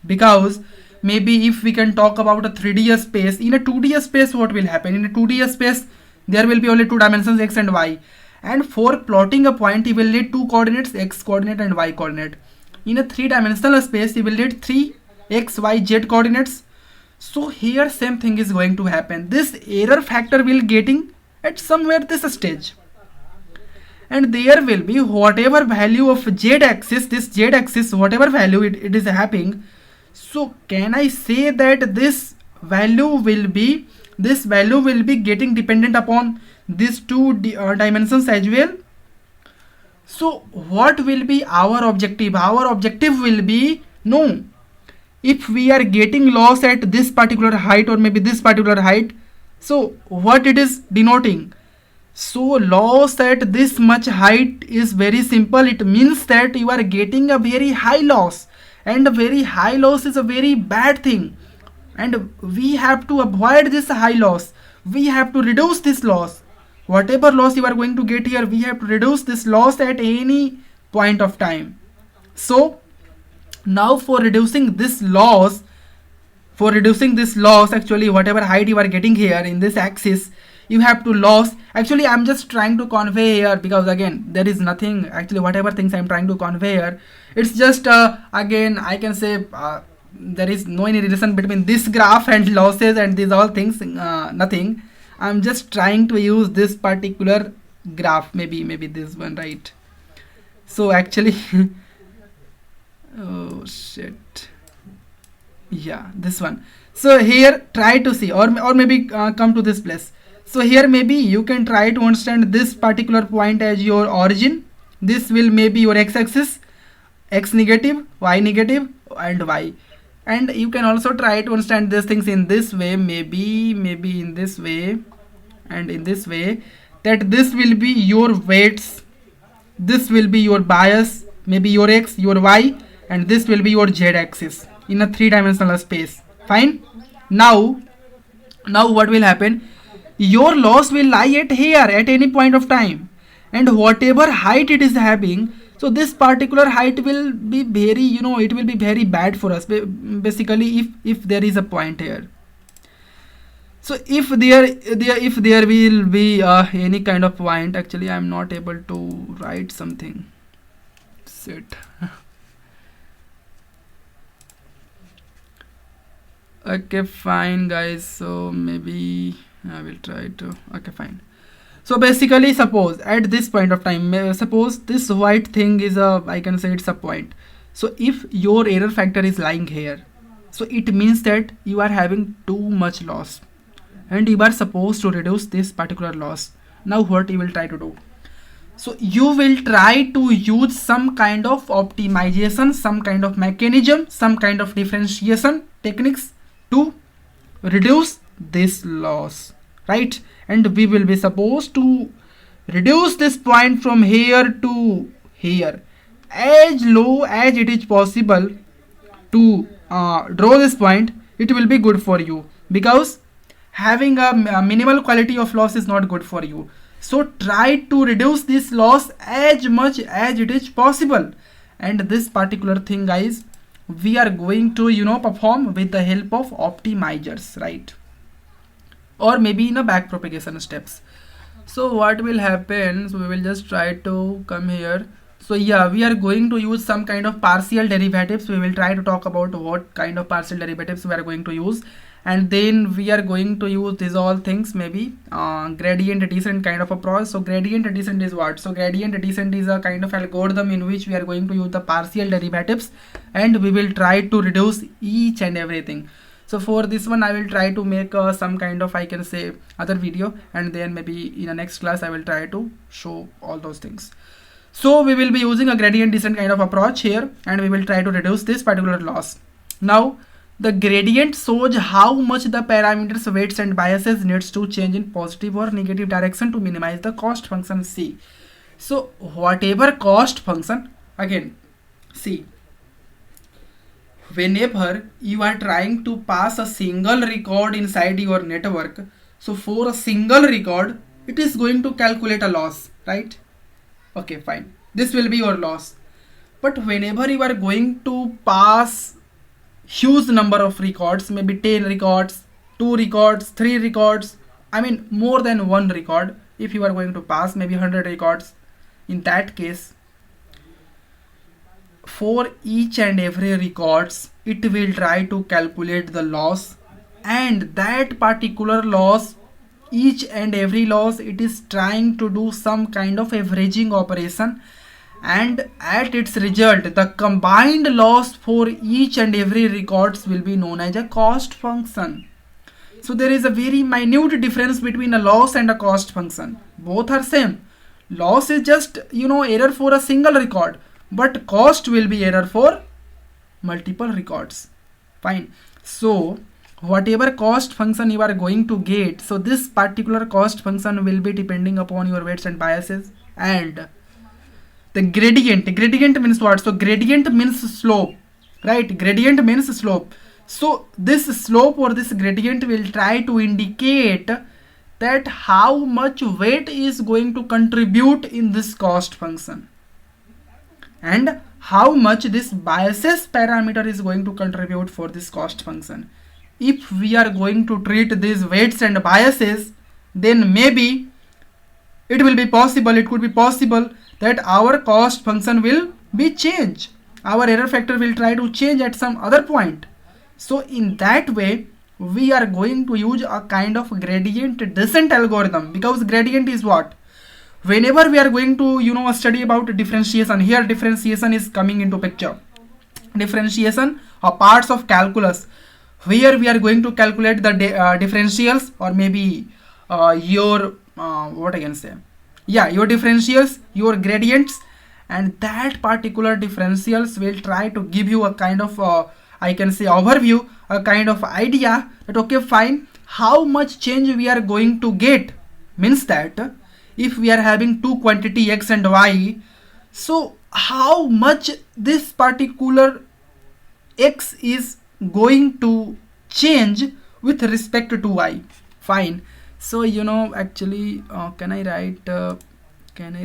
Because maybe if we can talk about a 3D space, in a 2D space what will happen? In a 2D space there will be only two dimensions, x and y, and for plotting a point you will need two coordinates, x coordinate and y coordinate. In a three-dimensional space you will need three x, y, z coordinates. So here same thing is going to happen. This error factor will getting at somewhere this stage, and there will be whatever value of z axis, this z axis, whatever value it is having. So can I say that this value will be getting dependent upon these two dimensions as well? So what will be our objective? Our objective will be, no, if we are getting loss at this particular height or maybe this particular height, so what it is denoting? So loss at this much height is very simple. It means that you are getting a very high loss, and a very high loss is a very bad thing, and we have to avoid this high loss. We have to reduce this loss. Whatever loss you are going to get here, we have to reduce this loss at any point of time. So now for reducing this loss, actually whatever height you are getting here in this axis, you have to loss. Actually I'm just trying to convey here, because again there is nothing, actually whatever things I'm trying to convey here, it's just again I can say there is no any relation between this graph and losses and these all things, nothing. I'm just trying to use this particular graph, maybe this one, right? So actually oh shit, yeah, this one. So here try to see, or maybe come to this place. So here maybe you can try to understand this particular point as your origin. This will maybe your x-axis, x negative, y negative, and y. And you can also try to understand these things in this way, maybe in this way and in this way, that this will be your weights, this will be your bias, maybe your x, your y, and this will be your z axis in a three-dimensional space. Fine. Now what will happen? Your loss will lie at here at any point of time, and whatever height it is having, so this particular height will be very, it will be very bad for us basically if there is a point here. So if there will be any kind of point, actually I'm not able to write something. Shit. Okay, fine guys, so maybe I will try to, okay, fine. So basically suppose at this point of time, suppose this white thing is a, I can say it's a point. So if your error factor is lying here, so it means that you are having too much loss, and you are supposed to reduce this particular loss. Now what you will try to do? So you will try to use some kind of optimization, some kind of mechanism, some kind of differentiation techniques to reduce this loss, right? And we will be supposed to reduce this point from here to here as low as it is possible. To draw this point, it will be good for you, because having a minimal quality of loss is not good for you. So try to reduce this loss as much as it is possible, and this particular thing guys we are going to perform with the help of optimizers, right? Or maybe in a back propagation steps. So what will happen, so we will just try to come here. So yeah, we are going to use some kind of partial derivatives. We will try to talk about what kind of partial derivatives we are going to use, and then we are going to use these all things, maybe gradient descent kind of approach. So gradient descent is what? So gradient descent is a kind of algorithm in which we are going to use the partial derivatives, and we will try to reduce each and everything. So for this one I will try to make some kind of, I can say, other video, and then maybe in the next class I will try to show all those things. So we will be using a gradient descent kind of approach here, and we will try to reduce this particular loss. Now the gradient shows how much the parameters weights and biases needs to change in positive or negative direction to minimize the cost function C. So whatever cost function, again see, whenever you are trying to pass a single record inside your network, so for a single record it is going to calculate a loss, right? Okay, fine, this will be your loss. But whenever you are going to pass huge number of records, maybe 10 records, 2 records, 3 records, I mean more than one record, if you are going to pass maybe 100 records, in that case for each and every records it will try to calculate the loss, and that particular loss, each and every loss, it is trying to do some kind of averaging operation, and at its result the combined loss for each and every records will be known as a cost function. So there is a very minute difference between a loss and a cost function. Both are same. Loss is just, error for a single record, but cost will be error for multiple records. Fine. So whatever cost function you are going to get, so this particular cost function will be depending upon your weights and biases. And the gradient means what? So gradient means slope, right? Gradient means slope. So this slope or this gradient will try to indicate that how much weight is going to contribute in this cost function, and how much this biases parameter is going to contribute for this cost function. If we are going to treat these weights and biases, then maybe it will be possible, it could be possible that our cost function will be changed. Our error factor will try to change at some other point. So in that way, we are going to use a kind of gradient descent algorithm, because gradient is what? Whenever we are going to study about differentiation, here differentiation is coming into picture. Differentiation or parts of calculus, where we are going to calculate the differentials, or maybe your what I can say, yeah, your differentials, your gradients, and that particular differentials will try to give you a kind of I can say overview, a kind of idea that okay fine, how much change we are going to get. Means that if we are having two quantity x and y, so how much this particular x is going to change with respect to y. Fine. So actually can I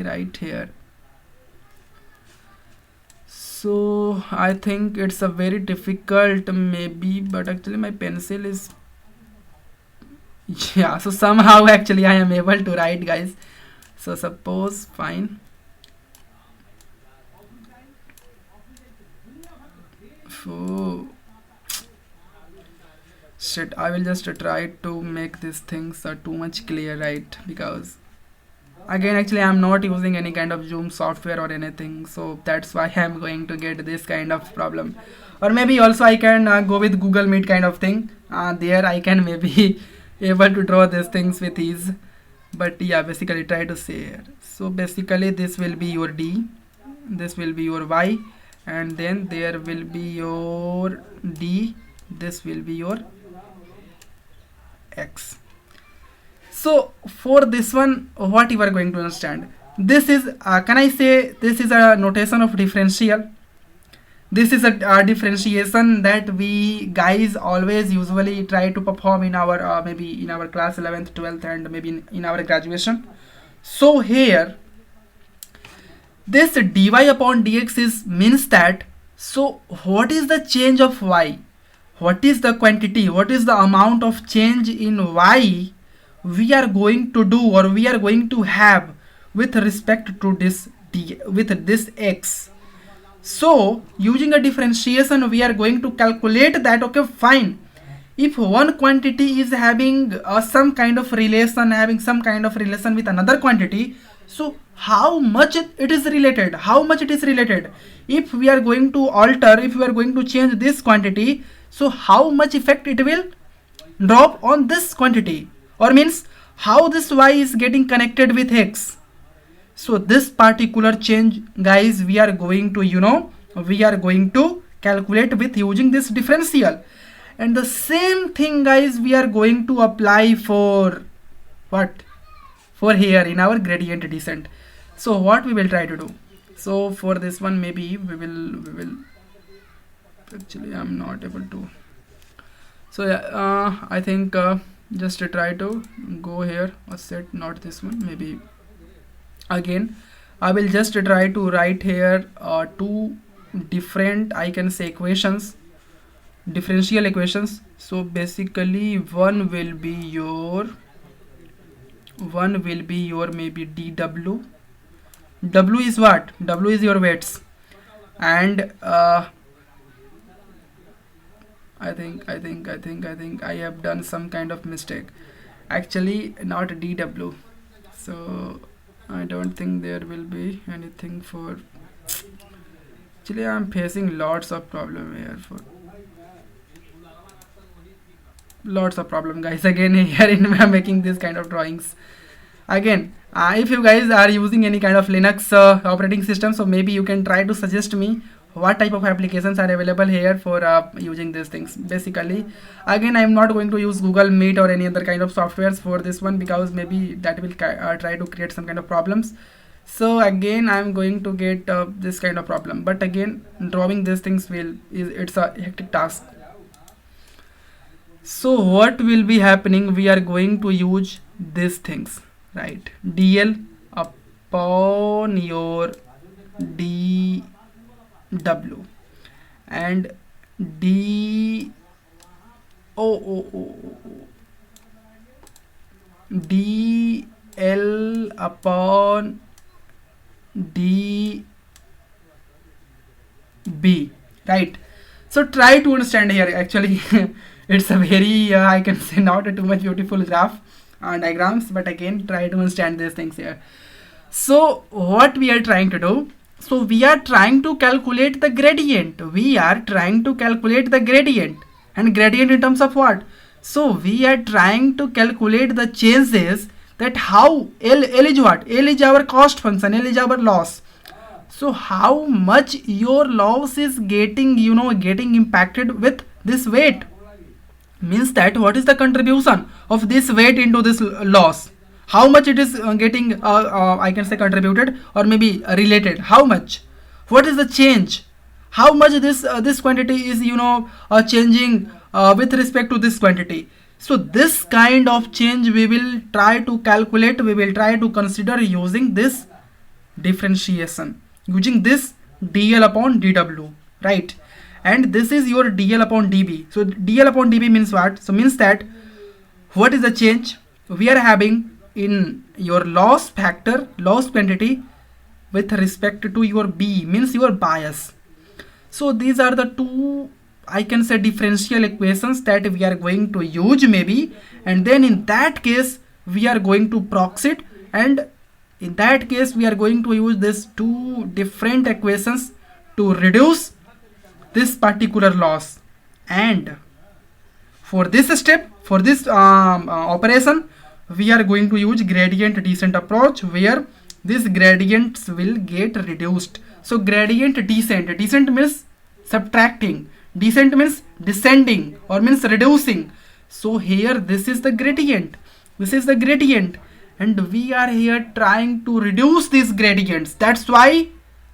write here? So I think it's a very difficult maybe, but actually my pencil is, yeah, so somehow actually I am able to write, guys. So suppose, fine, so shit, I will just try to make these things too much clear, right? Because again actually I'm not using any kind of Zoom software or anything, so that's why I'm going to get this kind of problem. Or maybe also I can go with Google Meet kind of thing. There I can maybe able to draw these things with ease. But yeah, basically try to say here. So basically this will be your D, this will be your Y, and then there will be your D, this will be your X. So for this one, what you are going to understand, this is can I say this is a notation of differential. This is a differentiation that we guys always usually try to perform in our maybe in our class 11th 12th and maybe in our graduation. So here this dy upon dx is means that, so what is the change of y, what is the quantity, what is the amount of change in y we are going to do, or we are going to have with respect to this with this x. So using a differentiation, we are going to calculate that. Okay, fine, if one quantity is having some kind of relation, with another quantity, so how much it is related, how much it is related. If we are going to alter, if we are going to change this quantity, so how much effect it will drop on this quantity, or means how this y is getting connected with x. So this particular change, guys, we are going to, we are going to calculate with using this differential. And the same thing, guys, we are going to apply for what, for here in our gradient descent. So what we will try to do, so for this one, maybe we will actually, I'm not able to. So yeah, I think just to try to go here or set, not this one, maybe again I will just try to write here two different, I can say, equations, differential equations. So basically one will be your maybe dw. W is what? W is your weights, and I think I have done some kind of mistake. Actually, not dw. So I don't think there will be anything for. Actually, I'm facing lots of problem here, for lots of problem, guys. Again, here in making this kind of drawings. Again, if you guys are using any kind of Linux operating system, so maybe you can try to suggest me what type of applications are available here for using these things. Basically, again, I'm not going to use Google Meet or any other kind of softwares for this one, because maybe that will try to create some kind of problems. So again, I'm going to get this kind of problem. But again, drawing these things it's a hectic task. So what will be happening, we are going to use these things, right? dl upon your dw, and d dl upon db, right? So try to understand here. Actually it's a very I can say not a too much beautiful graph diagrams, but again, try to understand these things here. So what we are trying to do, so we are trying to calculate the gradient, and gradient in terms of what? So we are trying to calculate the changes, that how L is what? L is our cost function, L is our loss. So how much your loss is getting, getting impacted with this weight, means that what is the contribution of this weight into this loss, how much it is getting I can say contributed, or maybe related, how much, what is the change, how much this quantity is changing with respect to this quantity. So this kind of change we will try to calculate, we will try to consider using this differentiation, using this dl upon dw, right? And this is your dl upon db. So dl upon db means what? So means that what is the change we are having in your loss factor, loss quantity, with respect to your b, means your bias. So these are the two, I can say, differential equations that we are going to use maybe, and then in that case we are going to proxy it, and in that case we are going to use these two different equations to reduce this particular loss. And for this step, for this operation, we are going to use gradient descent approach, where these gradients will get reduced. So gradient descent means subtracting, descent means descending, or means reducing. So here this is the gradient, and we are here trying to reduce these gradients. That's why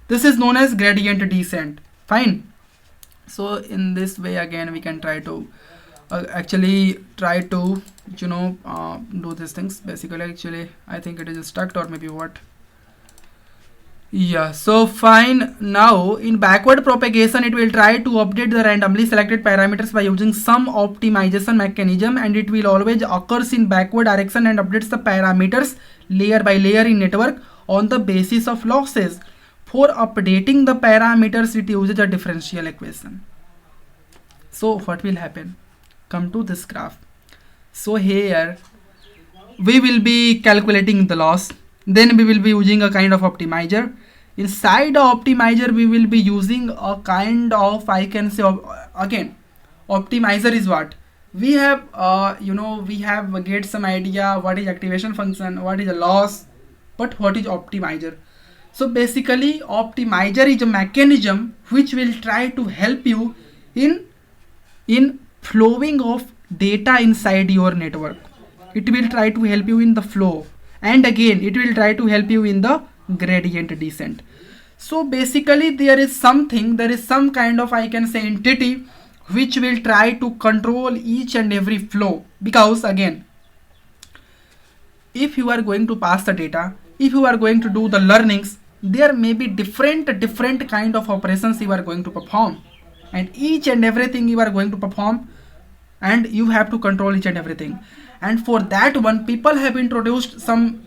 this is known as gradient descent. Fine. So in this way, again, we can try to actually try to do these things. Basically, actually, I think it is stuck, or maybe what. Yeah, so fine. Now in backward propagation, it will try to update the randomly selected parameters by using some optimization mechanism, and it will always occurs in backward direction and updates the parameters layer by layer in network on the basis of losses. For updating the parameters, it uses a differential equation. So what will happen? Come to this graph. So here we will be calculating the loss, then we will be using a kind of optimizer. Inside the optimizer we will be using a kind of, I can say, again, optimizer is what we have, we have get some idea what is activation function, what is a loss, but what is optimizer. So basically optimizer is a mechanism which will try to help you in flowing of data inside your network. It will try to help you in the flow, and again it will try to help you in the gradient descent. So basically there is some kind of, I can say, entity which will try to control each and every flow, because again, if you are going to pass the data, if you are going to do the learnings, there may be different kind of operations you are going to perform, and each and everything you are going to perform, and you have to control each and everything. And for that one, people have introduced some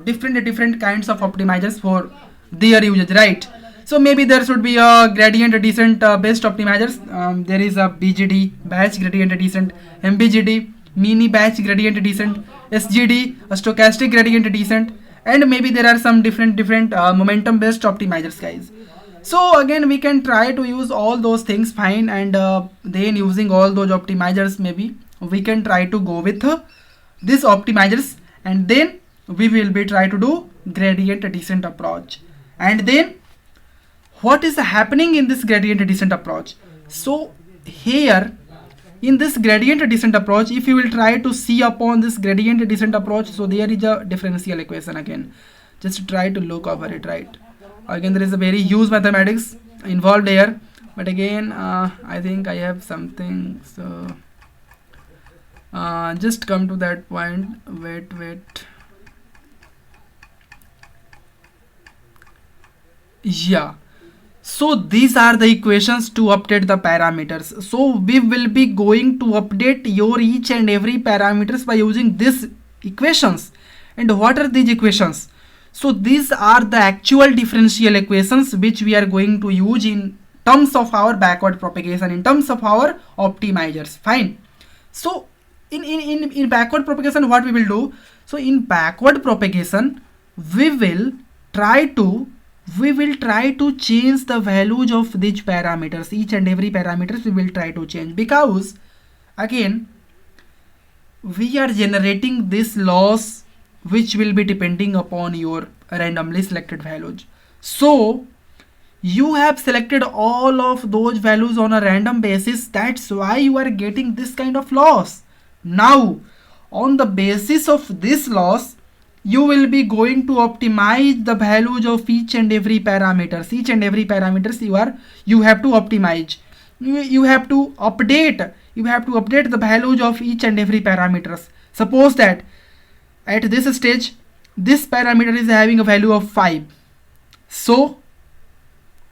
different kinds of optimizers for their usage, right? So maybe there should be a gradient descent based optimizers. There is a BGD, batch gradient descent, MBGD, mini batch gradient descent, SGD, a stochastic gradient descent, and maybe there are some different momentum based optimizers, guys. So again, we can try to use all those things, fine, and then using all those optimizers, maybe we can try to go with these optimizers, and then we will be try to do gradient descent approach. And then what is happening in this gradient descent approach? So here in this gradient descent approach, if you will try to see upon this gradient descent approach, so there is a differential equation. Again, just try to look over it, right? Again, there is a very huge mathematics involved here, but again, I think I have something, so just come to that point. Wait, yeah. So these are the equations to update the parameters. So we will be going to update your each and every parameters by using these equations. And what are these equations? So these are the actual differential equations which we are going to use in terms of our backward propagation, in terms of our optimizers, fine. So in backward propagation, what we will do? So in backward propagation, we will try to change the values of these parameters. Each and every parameters we will try to change, because again, we are generating this loss which will be depending upon your randomly selected values. So you have selected all of those values on a random basis, that's why you are getting this kind of loss. Now on the basis of this loss, you will be going to optimize the values of each and every parameters. You have to optimize. You have to update the values of each and every parameters. Suppose that at this stage this parameter is having a value of 5, so,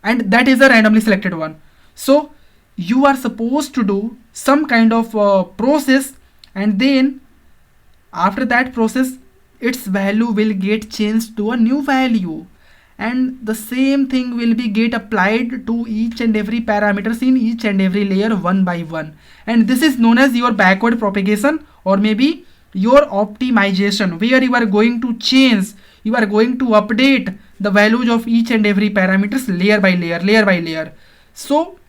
and that is a randomly selected one. So you are supposed to do some kind of process, and then after that process, its value will get changed to a new value, and the same thing will be get applied to each and every parameters in each and every layer one by one, and this is known as your backward propagation, or maybe your optimization, where you are going to change, you are going to update the values of each and every parameters layer by layer. So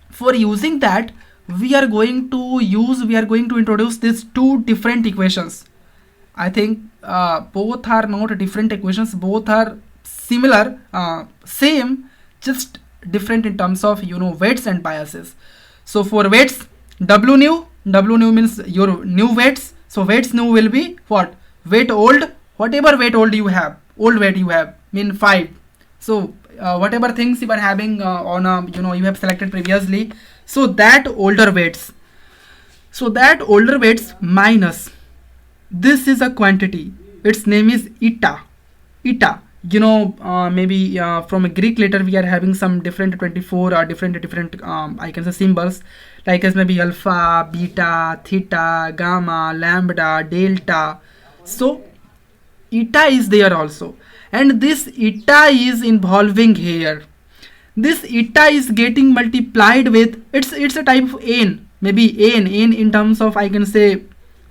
for using that, we are going to introduce these two different equations. I think both are not different equations, both are similar, same, just different in terms of weights and biases. So for weights, w nu means your new weights. So weights new will be what? Weight old, whatever weight old you have, old weight you have, mean 5. So whatever things you are having on a you have selected previously, so that older weights. So that older weights minus, this is a quantity, its name is eta. maybe from a Greek letter we are having some different 24 or different I can say symbols, like as maybe alpha, beta, theta, gamma, lambda, delta. So eta is there also, and this eta is involving here. This eta is getting multiplied with, it's a type of n, maybe n in terms of, I can say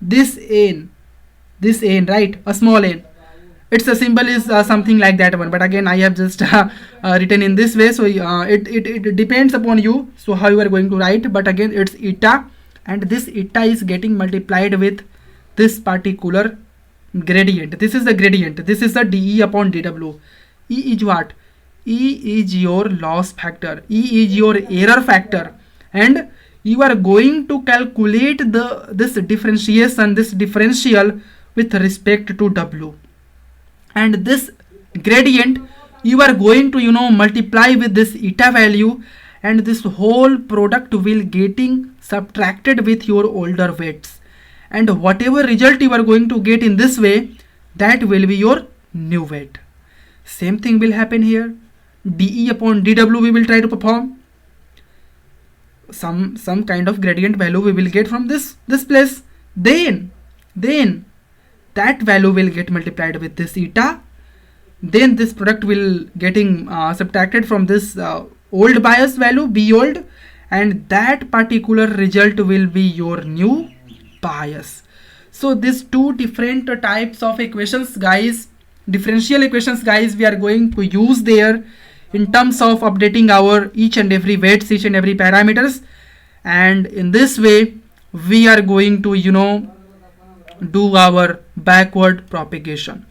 this n, right, a small n. Its a symbol is something like that one, but again I have just written in this way, so it depends upon you, so how you are going to write, but again it's eta, and this eta is getting multiplied with this particular gradient. This is the gradient, this is the dE upon dW. E is what? E is your loss factor, E is your error factor, and you are going to calculate this differentiation, this differential with respect to W, and this gradient you are going to multiply with this eta value, and this whole product will getting subtracted with your older weights, and whatever result you are going to get in this way, that will be your new weight. Same thing will happen here. dE upon dW we will try to perform some kind of gradient value we will get from this place, then that value will get multiplied with this eta, then this product will getting subtracted from this old bias value, B old, and that particular result will be your new bias. So these two different types of equations, guys, differential equations, guys, we are going to use there in terms of updating our each and every weights, each and every parameters, and in this way we are going to do our backward propagation.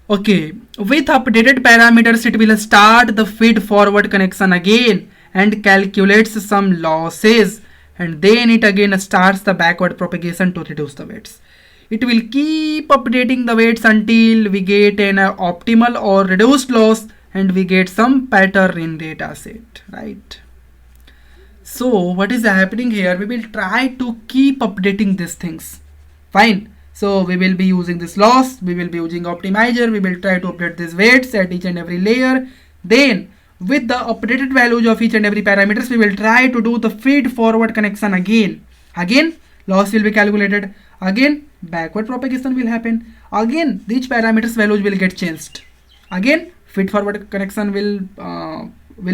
Okay, with updated parameters it will start the feed forward connection again and calculates some losses, and then it again starts the backward propagation to reduce the weights. It will keep updating the weights until we get an optimal or reduced loss, and we get some pattern in data set, right? So what is happening here, we will try to keep updating these things. Fine, so we will be using this loss, we will be using optimizer, we will try to update these weights at each and every layer, then with the updated values of each and every parameters we will try to do the feed forward connection again. Loss will be calculated, again backward propagation will happen, again these parameters values will get changed, again feed forward connection will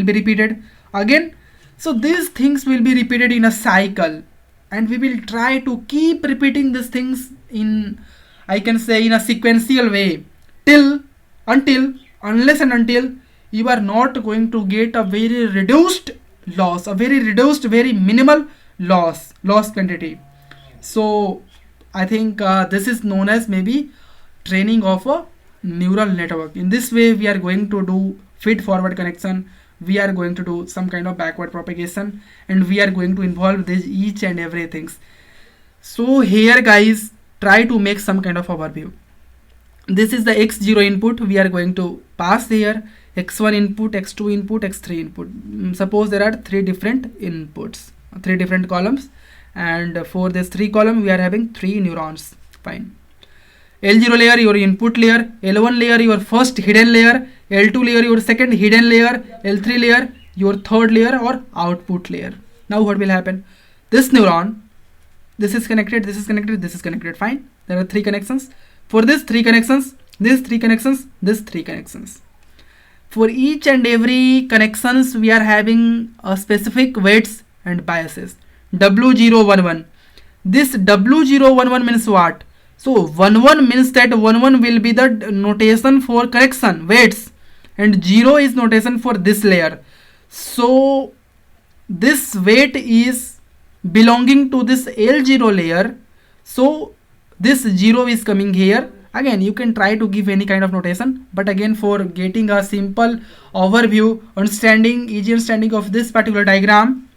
be repeated again. So these things will be repeated in a cycle, and we will try to keep repeating these things in, I can say, in a sequential way unless and until you are not going to get a very reduced loss, a very reduced, very minimal loss quantity. So I think this is known as maybe training of a neural network. In this way we are going to do feed forward connection, we are going to do some kind of backward propagation, and we are going to involve this each and everything. So here, guys, try to make some kind of overview. This is the x0 input we are going to pass here, x1 input, x2 input, x3 input. Suppose there are three different inputs, three different columns, and for this three column we are having three neurons. Fine. L0 layer your input layer, L1 layer your first hidden layer, L2 layer your second hidden layer, L3 layer your third layer or output layer. Now what will happen? This neuron, this is connected, this is connected, this is connected. Fine. There are three connections. For this three connections, this three connections, this three connections. For each and every connections we are having a specific weights and biases. W011. This W011 means what? So 11 means that 11 will be the notation for correction weights, and 0 is notation for this layer. So this weight is belonging to this L0 layer, so this 0 is coming here. Again you can try to give any kind of notation, but again for getting a simple overview, easy understanding of this particular diagram,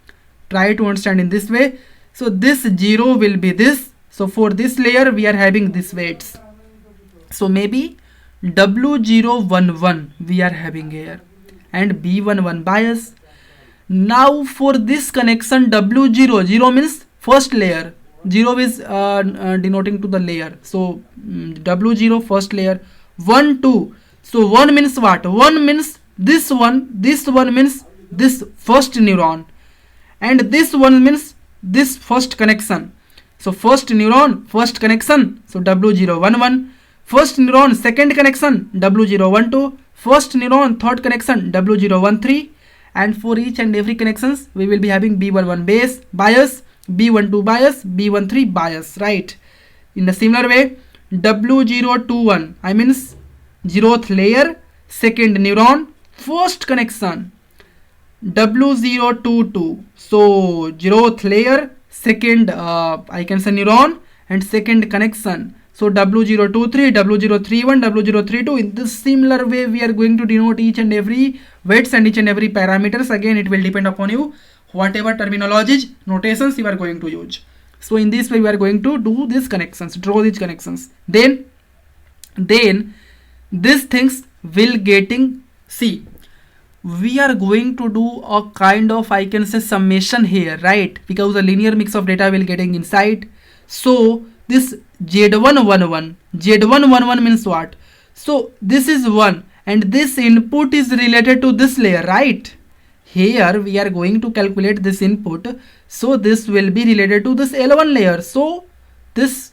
try to understand in this way. So this 0 will be this. So for this layer we are having these weights, so maybe W011 we are having here, and B11 bias. Now for this connection W00 means first layer, 0 is denoting to the layer, so W0 first layer, 1 2, So 1 means what? 1 means this one. This one means this first neuron, and this one means this first connection. So first neuron, first connection, so W011. First neuron, second connection, W012. First neuron, third connection, W013. And for each and every connections, we will be having B11 base bias, B12 bias, B13 bias, right? In a similar way, W021, I means zeroth layer, second neuron, first connection, W022. So zeroth layer, second I can say neuron, and second connection. So W023, W031, W032. In this similar way, we are going to denote each and every weights and each and every parameters. Again, it will depend upon you, whatever terminologies, notations you are going to use. So in this way, we are going to do these connections, draw these connections. Then these things will getting, see, we are going to do a kind of, I can say, summation here, right? Because a linear mix of data will getting inside. So this Z111 means what? So this is 1 and this input is related to this layer, right? Here we are going to calculate this input. So this will be related to this L1 layer. So this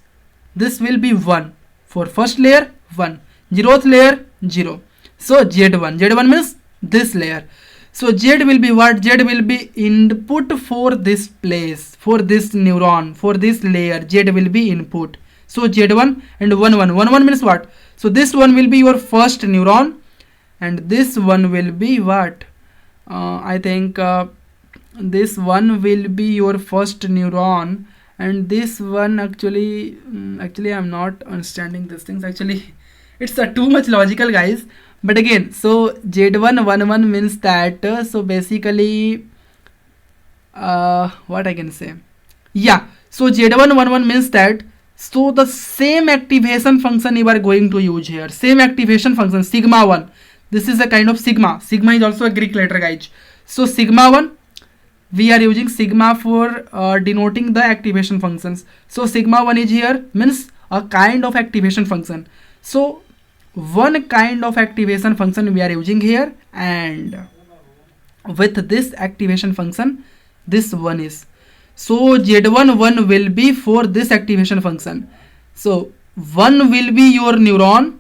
will be 1 for first layer, 1, zeroth layer, 0. So Z1 means this layer. So Z will be what? Z will be input for this place, for this neuron, for this layer. Z will be input. So Z1 and 11 means what? So this one will be your first neuron, and this one will be what? I think this one will be your first neuron, and this one actually I'm not understanding these things. Actually, it's too much logical, guys. But again, so Z111 means that so basically what I can say, yeah, so Z111 means that, so the same activation function you are going to use here, same activation function, sigma 1. This is a kind of sigma is also a Greek letter, guys. So sigma 1, we are using sigma for denoting the activation functions. So sigma 1 is here, means a kind of activation function. So one kind of activation function we are using here, and with this activation function, this one is, so Z11 will be for this activation function. So 1 will be your neuron,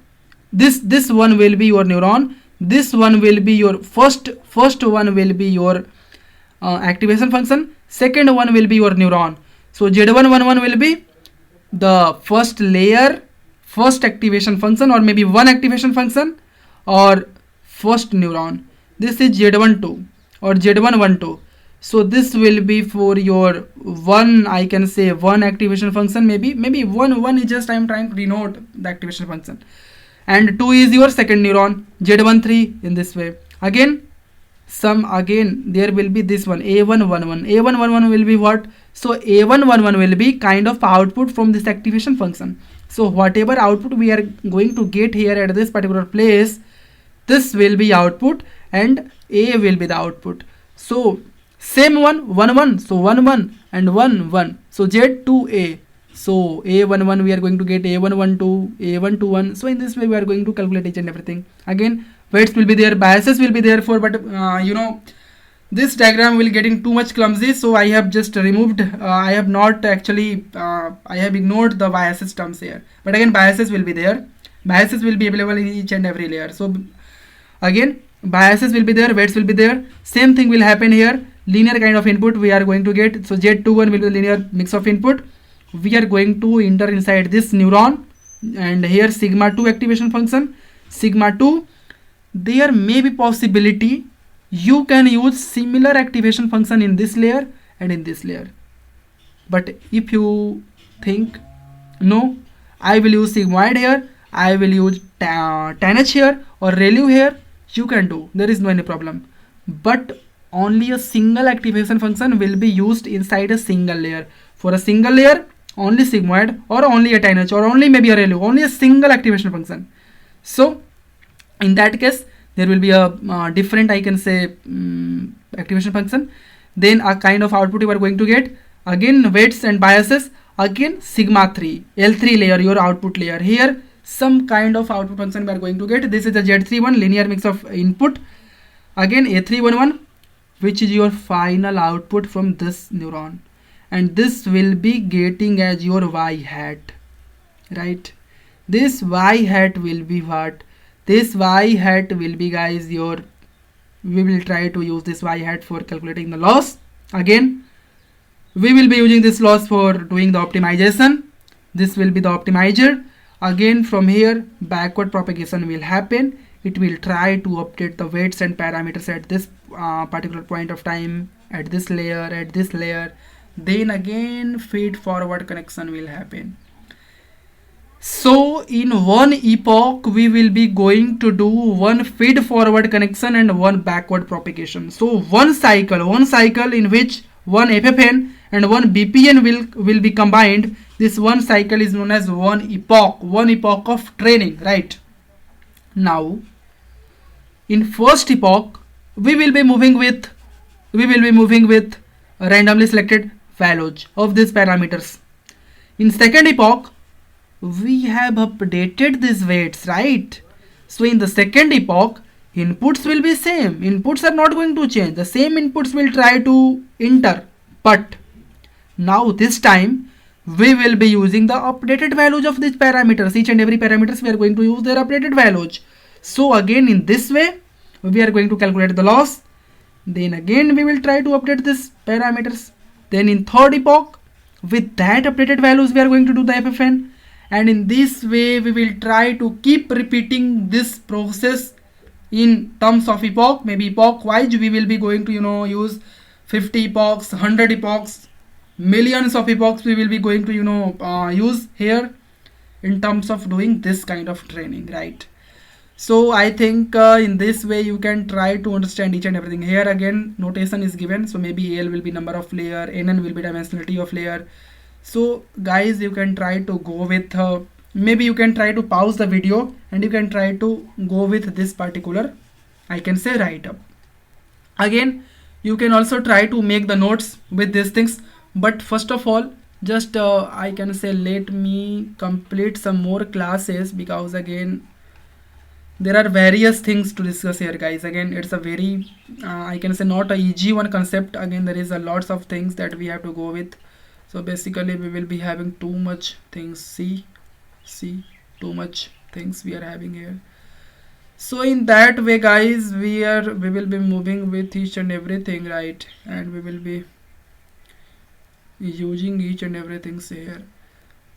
this one will be your neuron, this one will be your first one will be your activation function, second one will be your neuron. So Z111 will be the first layer, first activation function, or maybe one activation function, or first neuron. This is Z12 or Z112. So this will be for your one, I can say, one activation function, maybe one is just I am trying to denote the activation function, and 2 is your second neuron, Z13. In this way, again there will be this one, A111 will be what? So A111 will be kind of output from this activation function. So whatever output we are going to get here at this particular place, this will be output and A will be the output. So same 1, so 1 and 1. So Z2A. So A11 we are going to get A112, A121. So in this way we are going to calculate each and everything. Again, weights will be there, biases will be there for, but this diagram will getting too much clumsy, so I have just removed, I have not actually I have ignored the biases terms here, but again biases will be there, biases will be available in each and every layer. So again biases will be there, weights will be there, same thing will happen here. Linear kind of input we are going to get. So Z21 will be the linear mix of input. We are going to enter inside this neuron, and here sigma 2 activation function, sigma 2. There may be possibility you can use similar activation function in this layer and in this layer, but if you think no, I will use sigmoid here, I will use tan H here or ReLU here, you can do, there is no any problem. But only a single activation function will be used inside a single layer. For a single layer, only sigmoid or only a tan H or only maybe a ReLU, only a single activation function. So in that case there will be a different, I can say, activation function. Then a kind of output you are going to get. Again weights and biases, again sigma 3, L3 layer, your output layer. Here some kind of output function we are going to get. This is the Z31 linear mix of input. Again A311, which is your final output from this neuron, and this will be getting as your y hat, right? This y hat will be what? This y hat will be, guys, your, we will try to use this y hat for calculating the loss. Again, we will be using this loss for doing the optimization. This will be the optimizer. Again, from here backward propagation will happen. It will try to update the weights and parameters at this particular point of time, at this layer. Then again feed forward connection will happen. So in one epoch we will be going to do one feed forward connection and one backward propagation. So one cycle in which one FFN and one BPN will be combined. This one cycle is known as one epoch of training, right? Now in first epoch we will be moving with randomly selected values of these parameters. In second epoch we have updated these weights, right? So in the second epoch inputs will be same, inputs are not going to change, the same inputs will try to enter, but now this time we will be using the updated values of these parameters. Each and every parameters we are going to use their updated values. So again in this way we are going to calculate the loss. Then again we will try to update these parameters. Then in third epoch with that updated values we are going to do the FFN, and in this way we will try to keep repeating this process in terms of epoch. Maybe epoch wise we will be going to use 50 epochs, 100 epochs, millions of epochs we will be going to use here in terms of doing this kind of training, right? So I think in this way you can try to understand each and everything. Here again notation is given, so maybe AL will be number of layer, NN will be dimensionality of layer. So guys, you can try to go with maybe you can try to pause the video and you can try to go with this particular, I can say, write up. Again you can also try to make the notes with these things, but first of all just I can say let me complete some more classes, because again there are various things to discuss here, guys. Again it's a very I can say not a easy one concept. Again there is a lots of things that we have to go with. So basically we will be having too much things, see too much things we are having here. So in that way, guys, we will be moving with each and everything, right? And we will be using each and everything here.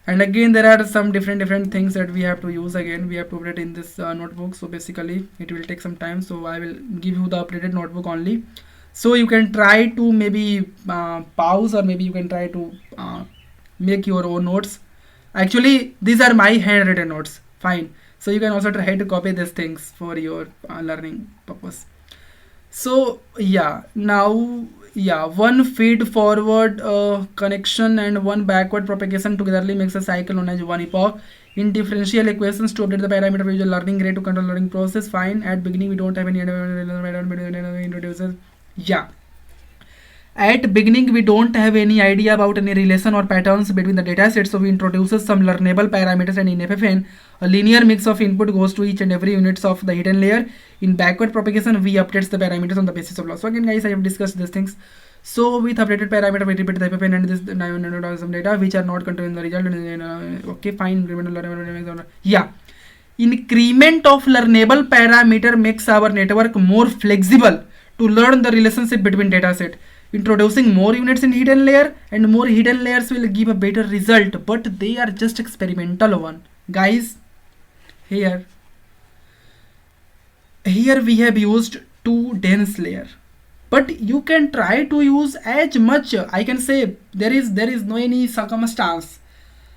And again there are some different things that we have to use. Again we have to update in this notebook, so basically it will take some time, so I will give you the updated notebook only. So you can try to maybe pause, or maybe you can try to make your own notes. Actually these are my handwritten notes, fine. So you can also try to copy these things for your learning purpose. So yeah, now yeah, one feed forward connection and one backward propagation togetherly makes a cycle known as one epoch. In differential equations, to update the parameter we use learning rate to control learning process, fine. At beginning we don't have any introduces. Yeah, at beginning we don't have any idea about any relation or patterns between the data sets, so we introduces some learnable parameters, and in FFN a linear mix of input goes to each and every units of the hidden layer. In backward propagation we updates the parameters on the basis of loss. So again guys, I have discussed these things. So with updated parameter we repeat the FFN and this some data which are not contained in the result. Okay, fine. Yeah, increment of learnable parameter makes our network more flexible to learn the relationship between data set. Introducing more units in hidden layer and more hidden layers will give a better result, but they are just experimental one, guys. Here we have used 2 dense layer, but you can try to use as much. I can say there is no any circumstance,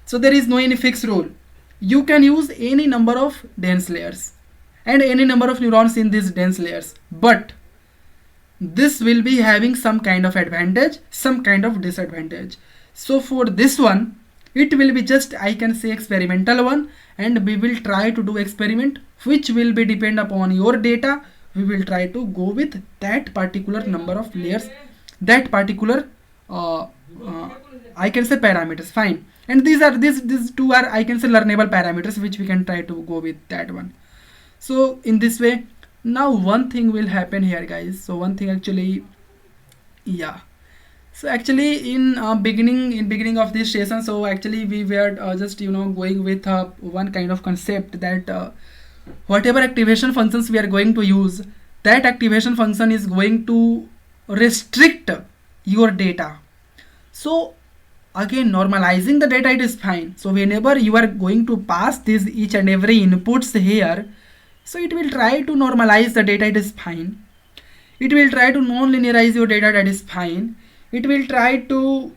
so there is no any fixed rule. You can use any number of dense layers and any number of neurons in these dense layers, but this will be having some kind of advantage, some kind of disadvantage. So for this one it will be just, I can say, experimental one, and we will try to do experiment which will be depend upon your data. We will try to go with that particular number of layers, that particular I can say parameters, fine. And these two are, I can say, learnable parameters which we can try to go with that one. So in this way, now one thing will happen here, guys. So one thing actually, yeah. So actually in beginning of this session, so actually we were just going with one kind of concept that whatever activation functions we are going to use, that activation function is going to restrict your data. So again, normalizing the data, it is fine. So whenever you are going to pass this each and every inputs here, so it will try to normalize the data, it is fine. It will try to non-linearize your data, that is fine. It will try to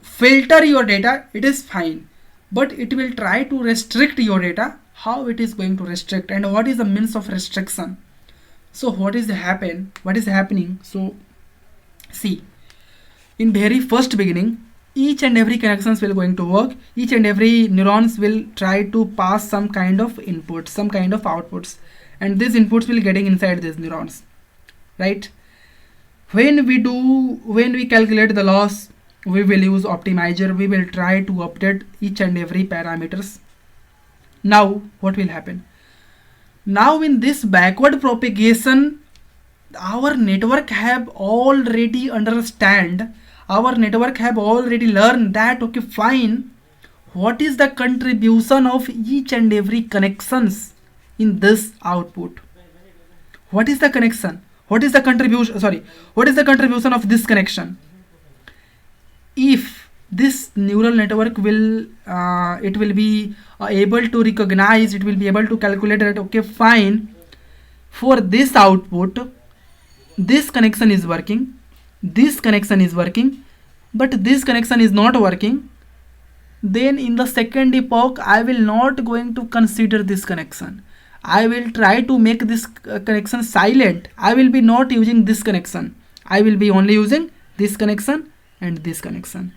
filter your data, it is fine. But it will try to restrict your data. How it is going to restrict, and what is the means of restriction? So what is happening? So see, in very first beginning, each and every connections will going to work. Each and every neurons will try to pass some kind of input, some kind of outputs, and these inputs will getting inside these neurons, right? When we calculate the loss, we will use optimizer. We will try to update each and every parameters. Now what will happen? Now in this backward propagation, our network have already learned that, okay, fine, what is the contribution of each and every connections in this output? What is the connection? What is the contribution of this connection? If this neural network will it will be able to recognize, it will be able to calculate that, okay, fine, for this output this connection is working, but this connection is not working, then in the second epoch I will not going to consider this connection. I will try to make this connection silent. I will be not using this connection. I will be only using this connection and this connection.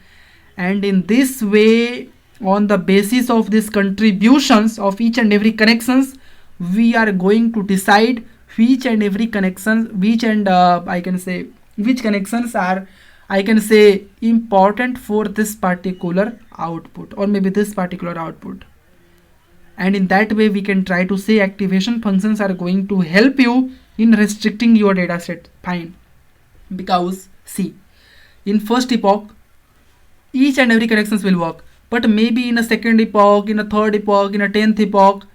And in this way, on the basis of these contributions of each and every connections, we are going to decide which and every connection, which connections are, I can say, important for this particular output, or maybe this particular output. And in that way we can try to say activation functions are going to help you in restricting your data set. Fine. Because see, in first epoch each and every connections will work, but maybe in a second epoch, in a third epoch, in a 10th epoch,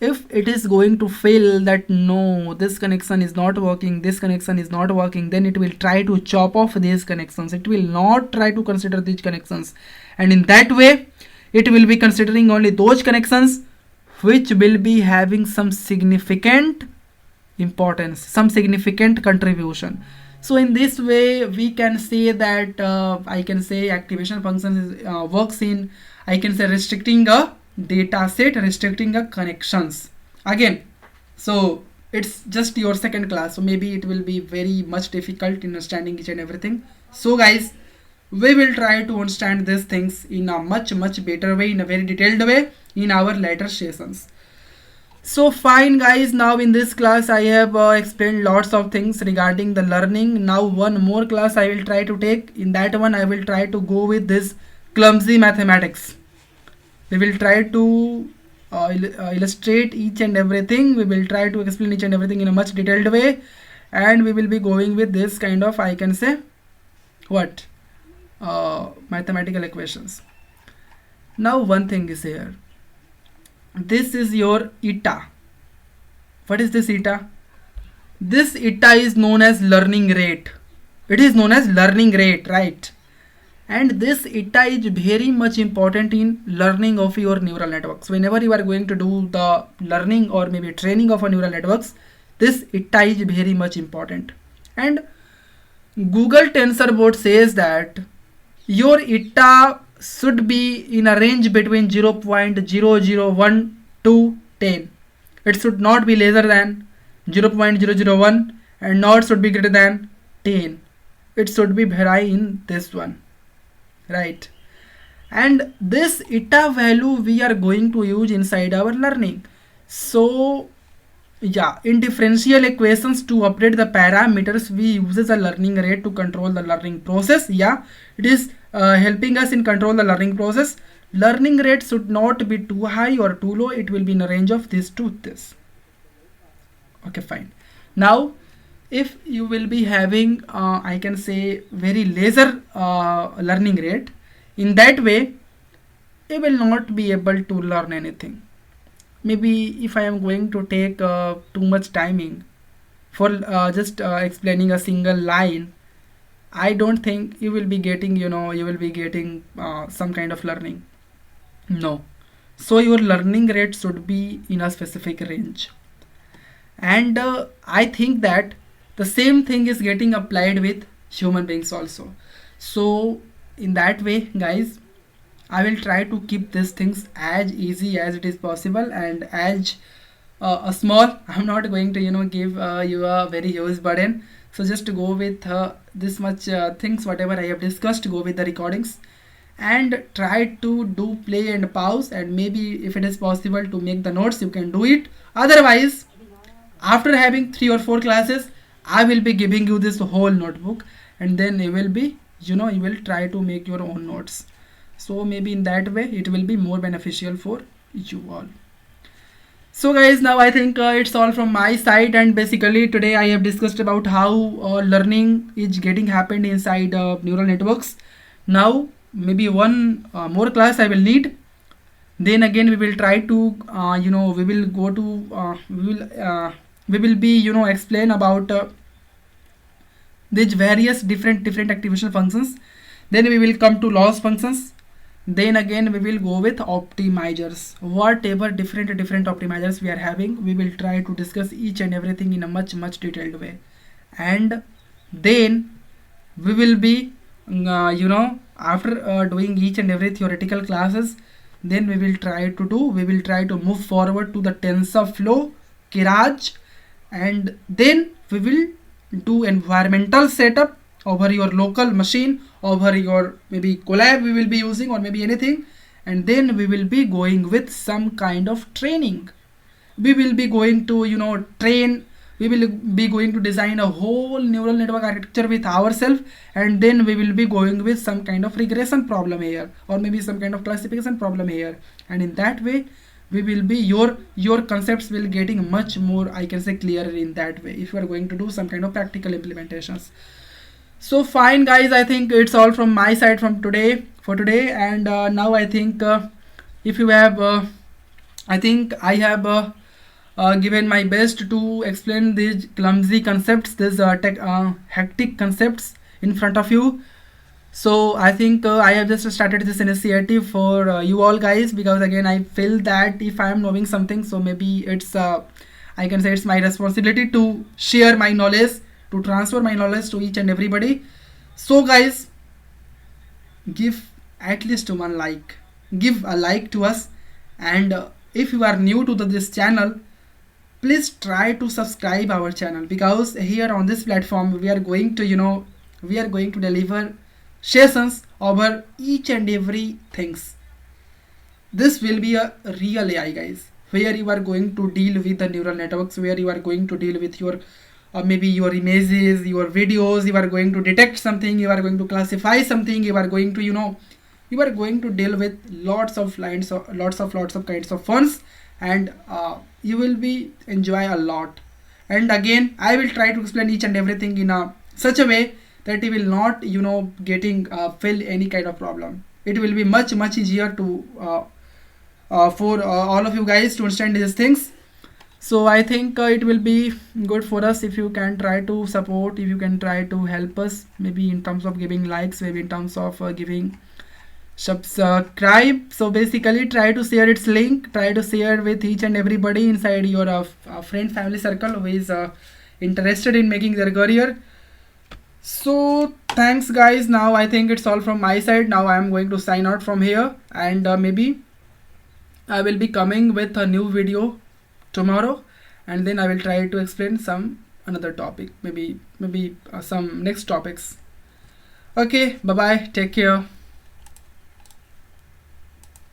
if it is going to fail that no, this connection is not working, then it will try to chop off these connections. It will not try to consider these connections, and in that way it will be considering only those connections which will be having some significant importance, some significant contribution. So in this way we can say that I can say activation function works in, I can say, restricting a data set, restricting a connections. Again, so it's just your second class, so maybe it will be very much difficult in understanding each and everything. So guys, we will try to understand these things in a much better way, in a very detailed way, in our later sessions. So fine guys, now in this class I have explained lots of things regarding the learning. Now one more class I will try to take. In that one I will try to go with this clumsy mathematics. We will try to illustrate each and everything. We will try to explain each and everything in a much detailed way, and we will be going with this kind of, I can say, what mathematical equations. Now one thing is here, this is your eta. What is this eta? This eta is known as learning rate. It is known as learning rate, right? And this eta is very much important in learning of your neural networks. Whenever you are going to do the learning or maybe training of a neural networks, this eta is very much important. And Google TensorBoard says that your eta should be in a range between 0.001 to 10. It should not be lesser than 0.001 and not should be greater than 10. It should be vary in this one, right? And this eta value we are going to use inside our learning. So Yeah, in differential equations to update the parameters, we uses a learning rate to control the learning process. Yeah, it is helping us in control the learning process. Learning rate should not be too high or too low. It will be in a range of this to this. Okay, fine. Now, if you will be having, I can say, very laser learning rate, in that way, you will not be able to learn anything. Maybe if I am going to take too much timing for just explaining a single line, I don't think you will be getting, you will be getting some kind of learning. No. So your learning rate should be in a specific range. And I think that the same thing is getting applied with human beings also. So in that way, guys, I will try to keep these things as easy as it is possible and as a small. I'm not going to give you a very huge burden. So just to go with this much things whatever I have discussed, go with the recordings and try to do play and pause, and maybe if it is possible to make the notes, you can do it. Otherwise, after having 3 or 4 classes, I will be giving you this whole notebook, and then you will be you will try to make your own notes. So maybe in that way it will be more beneficial for you all. So guys, now I think it's all from my side, and basically today I have discussed about how learning is getting happened inside neural networks. Now maybe one more class I will need, then again we will try to we will go to we will be explain about these various different activation functions. Then we will come to loss functions. Then again we will go with optimizers. Whatever different optimizers we are having, we will try to discuss each and everything in a much detailed way. And then we will be after doing each and every theoretical classes, then we will try to move forward to the TensorFlow, Keras, and then we will do environmental setup over your local machine, over your maybe Colab we will be using, or maybe anything. And then we will be going with some kind of training. We will be going to train, we will be going to design a whole neural network architecture with ourselves, and then we will be going with some kind of regression problem here, or maybe some kind of classification problem here. And in that way we will be your concepts will getting much more, I can say, clearer in that way if you are going to do some kind of practical implementations. So fine guys, I think it's all from my side from today for today. And now I think if you have I think I have given my best to explain these clumsy concepts, these hectic concepts in front of you. So I think I have just started this initiative for you all guys, because again I feel that if I am knowing something, so maybe it's I can say it's my responsibility to share my knowledge, to transfer my knowledge to each and everybody. So guys, give at least one like, give a like to us. And if you are new to this channel, please try to subscribe our channel, because here on this platform we are going to we are going to deliver sessions over each and every things. This will be a real AI guys, where you are going to deal with the neural networks, where you are going to deal with your maybe your images, your videos. You are going to detect something, you are going to classify something, you are going to you are going to deal with lots of lots of kinds of funs. And you will be enjoy a lot. And again I will try to explain each and everything in a such a way that you will not getting feel any kind of problem. It will be much easier to for all of you guys to understand these things. So I think it will be good for us if you can try to support, if you can try to help us, maybe in terms of giving likes, maybe in terms of giving subscribe. So basically try to share its link, try to share with each and everybody inside your friend family circle who is interested in making their career. So thanks guys, now I think it's all from my side. Now I am going to sign out from here, and maybe I will be coming with a new video tomorrow, and then I will try to explain some another topic, maybe some next topics. Okay, bye bye, take care.